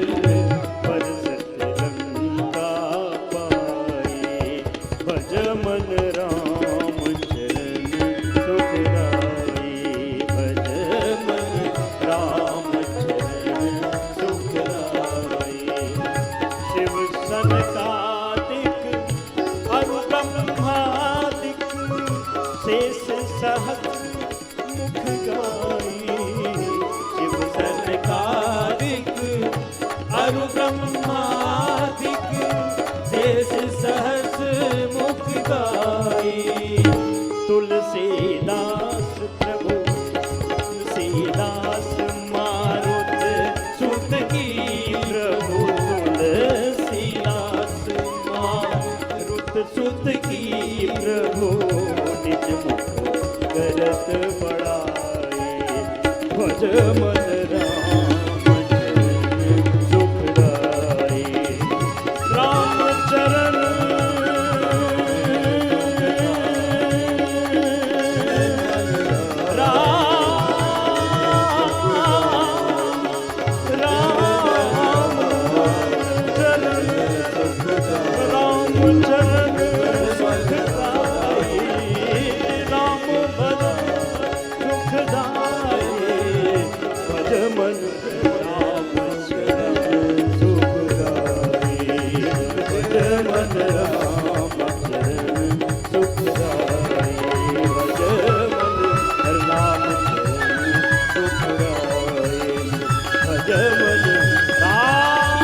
बरसत लंका पाए। भज मन राम चरण सुखदाई। भज मन राम चरण सुखदाई। शिव सनकादिक अरु ब्रह्मादिक, शेष सहस्र मुख गाई। शिव सनकादिक अरु ब्रह्मादिक, शेष सहस्र मुख गाई। तुलसीदास प्रभु तुलसीदास मारुत सुत की। प्रभु तुलसीदास मारुत सुत की। प्रभु निज मुख करत बड़ाई, भज मन राम चरण सुखदाई। चरण सुखदाई, राम भजन सुखदाई, भज मन राम चरण सुखदाई, भज मन राम चरण सुखदाई, भज मन राम चरण सुखदाई, भज मन राम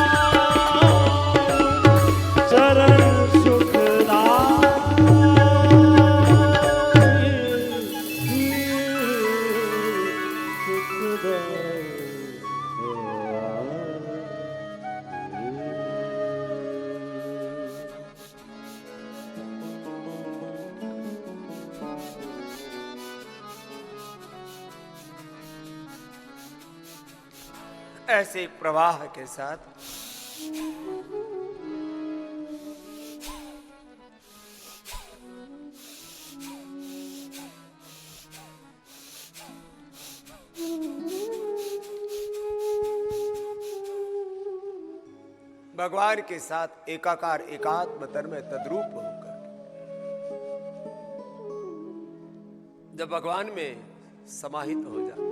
चरण ऐसे प्रवाह के साथ भगवान के साथ एकाकार एकात्म तन में तद्रूप होकर जब भगवान में समाहित हो जाते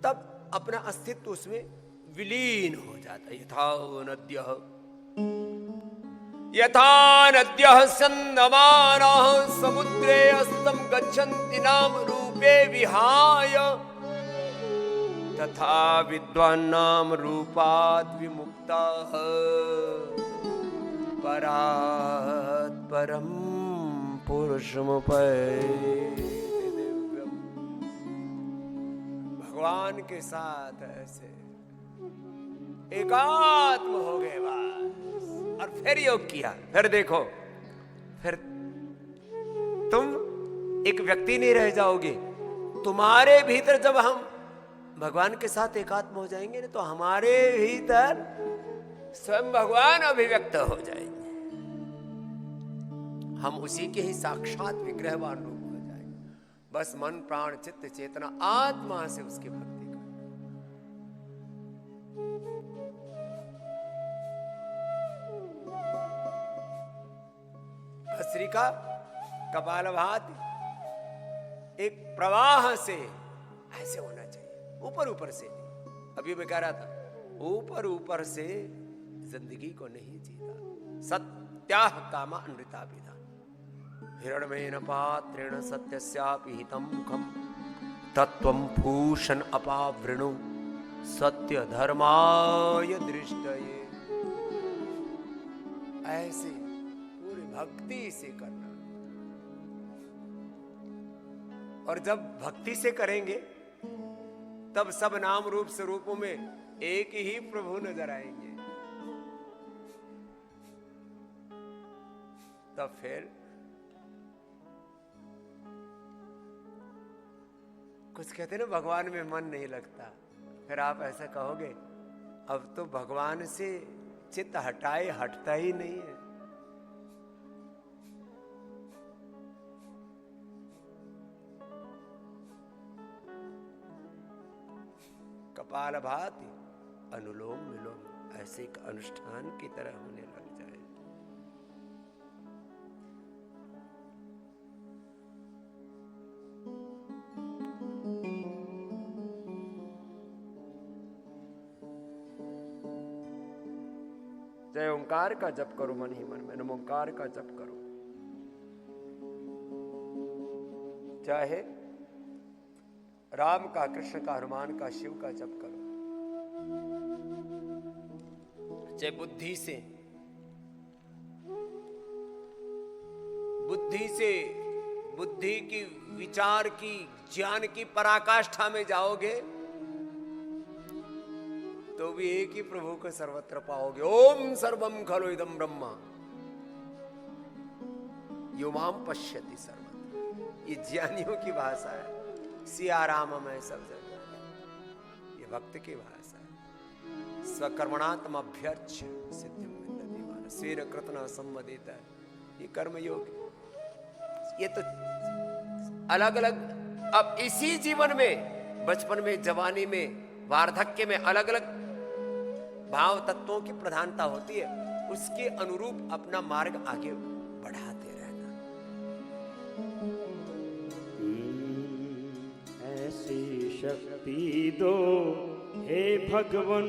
तब अपना अस्तित्व उसमें विलीन हो जाता है। यथा नद्यः सन्दमानाः समुद्रे अस्तं गच्छन्ति नाम रूपे विहाय तथा विद्वान्नाम रूपाद् विमुक्ताः परात् परं पुरुषमुपैति दिव्यम्। भगवान के साथ ऐसे एकात्म हो गए बस, और फिर योग किया। फिर देखो, फिर तुम एक व्यक्ति नहीं रह जाओगे। तुम्हारे भीतर जब हम भगवान के साथ एकात्म हो जाएंगे ना, तो हमारे भीतर स्वयं भगवान अभिव्यक्त हो जाएंगे। हम उसी के ही साक्षात विग्रहवान रूप हो जाएंगे। बस मन प्राण चित्त चेतना आत्मा से उसकी भक्ति कर। भस्त्रिका कपालभाति एक प्रवाह से ऐसे होना चाहिए, ऊपर ऊपर से। अभी मैं कह रहा था, ऊपर ऊपर से जिंदगी को नहीं जीता। सत्याह कामा अनृता विधा हिरण्येन पात्रेण सत्यस्यापि हितं मुखं तत्त्वं भूषण अपावृणु सत्य धर्माय दृष्टये। ऐसे पूरी भक्ति से करना। और जब भक्ति से करेंगे तब सब नाम रूप स्वरूपों में एक ही प्रभु नजर आएंगे। तब फिर कुछ कहते ना, भगवान में मन नहीं लगता। फिर आप ऐसा कहोगे, अब तो भगवान से चित्त हटाए हटता ही नहीं है। कपालभाति अनुलोम विलोम ऐसे एक अनुष्ठान की तरह होने लग जाए। जय ओंकार का जप करो मन ही मन में, नमोंकार का जप करो। चाहे राम का, कृष्ण का, हनुमान का, शिव का जप करो। चाहे बुद्धि से बुद्धि की, विचार की, ज्ञान की पराकाष्ठा में जाओगे तो भी एक ही प्रभु को सर्वत्र पाओगे। ओम सर्वम खलु इदं ब्रह्मा यो माम पश्यति सर्वत्र। ये ज्ञानियों की भाषा है। सियाराम में सब जगह, ये भक्त की भाषा है। स्वकर्मणात्म अभ्यर्च सिद्धिं विन्दति मानस स्वेन कृतना संवदित। ये कर्म योग, ये तो अलग अलग। अब इसी जीवन में, बचपन में, जवानी में, वार्धक्य में अलग अलग भाव तत्वों की प्रधानता होती है, उसके अनुरूप अपना मार्ग आगे बढ़ाते रहना। ऐसी शक्ति दो हे भगवन,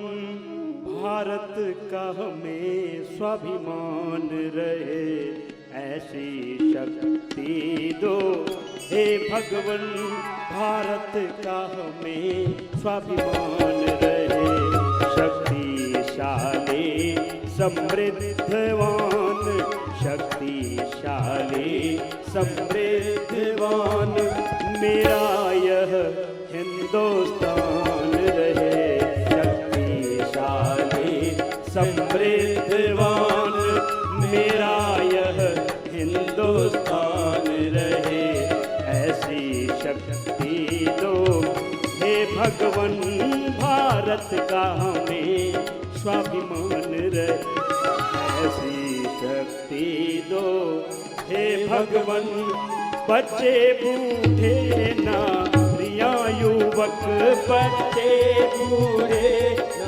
भारत का हमें स्वाभिमान रहे। ऐसी शक्ति दो हे भगवन, भारत का हमें स्वाभिमान रहे। शक्तिशाली समृद्धवान, शक्तिशाली समृद्धवान मेरा यह हिंदुस्तान रहे। शक्तिशाली समृद्धवान मेरा यह हिंदुस्तान रहे। ऐसी शक्ति दो हे भगवन, भारत का हमें स्वाभिमान रहे। ऐसी शक्ति दो हे भगवन, बच्चे बूढ़े नारियां युवक, बच्चे बूढ़े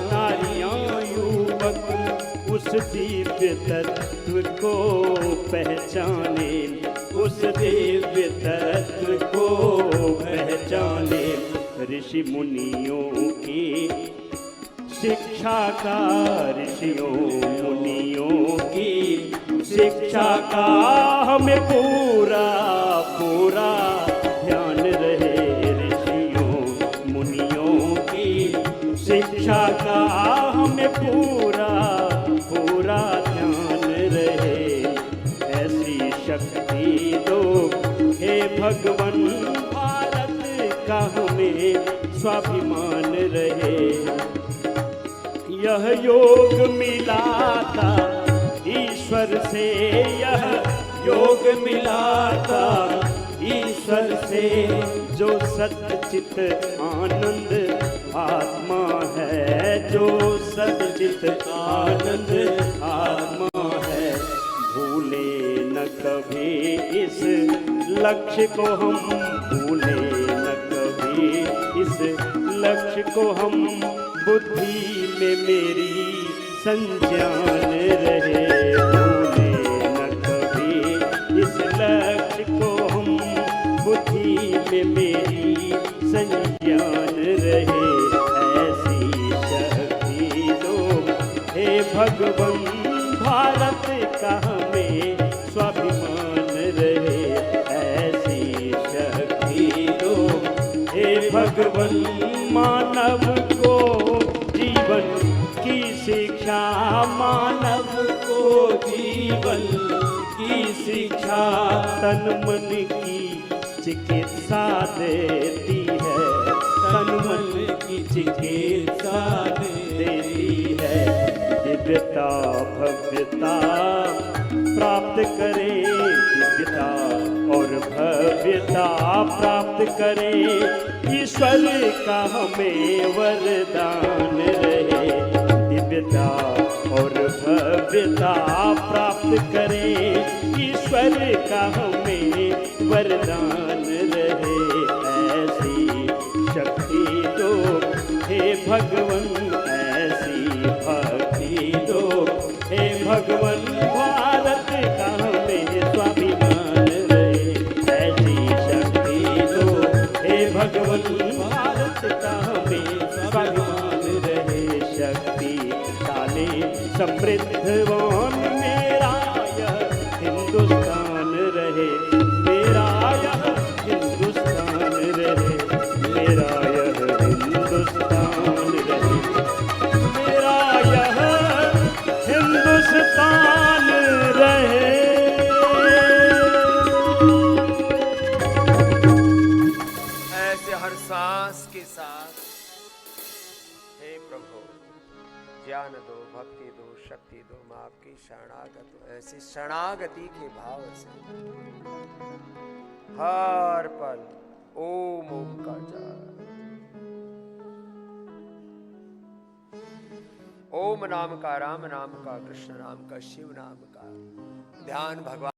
नारियां युवक उस दिव्य तत्व को पहचाने, उस दिव्य तत्व को पहचाने। ऋषि मुनियों की शिक्षा का, ऋषियों मुनियों की शिक्षा का हमें पूरा पूरा ध्यान रहे। ऋषियों मुनियों की शिक्षा का हमें पूरा पूरा ध्यान रहे। ऐसी शक्ति दो हे भगवन, भारत का हमें स्वाभिमान रहे। यह योग मिला था ईश्वर से, यह योग मिला था ईश्वर से। जो सच्चित आनंद आत्मा है, जो सच्चित आनंद आत्मा है। भूले न कभी इस लक्ष्य को हम, भूले न कभी इस लक्ष्य को हम। बुद्धि में मेरी संज्ञान रहे। भूले न कभी इस लक्ष्य को हम, बुद्धि में मेरी संज्ञान रहे। ऐसी शक्ति दो हे भगवन, भारत का हमें स्वाभिमान रहे। ऐसी शक्ति दो हे भगवन, मानव को जीवन की शिक्षा, मानव को जीवन की शिक्षा। तन मन की चिकित्सा देती है, तन मन की चिकित्सा देती है। दिव्यता भव्यता प्राप्त करे, दिव्यता और भव्यता प्राप्त करे। ईश्वर का हमें वरदान रहे। दिव्यता और भव्यता प्राप्त करे, ईश्वर का हमें वरदान रहे। ऐसी शक्ति दो हे भगवन, ऐसी भक्ति दो हे भगवन, भारत का हमें स्वाभिमान रहे। ऐसी शक्ति दो हे भगवन, भारत का हमें स्वाभिमान रहे। शक्तिशाली समृद्धवान मेरा यह हिंदुस्तान रहे। मेरा यह हिंदुस्तान रहे। मेरा यह हिंदुस्तान रहे। मेरा यह हिंदुस्तान रहे। ऐसे हर सांस के साथ हे प्रभु, ज्ञान दो, भक्ति दो, शक्ति दो, मैं आपकी शरणागत हूं। ऐसी शरणागति के भाव से हर पल ओम ओम का जाप, ओम नाम का, राम नाम का, कृष्ण नाम का, शिव नाम का ध्यान भगवान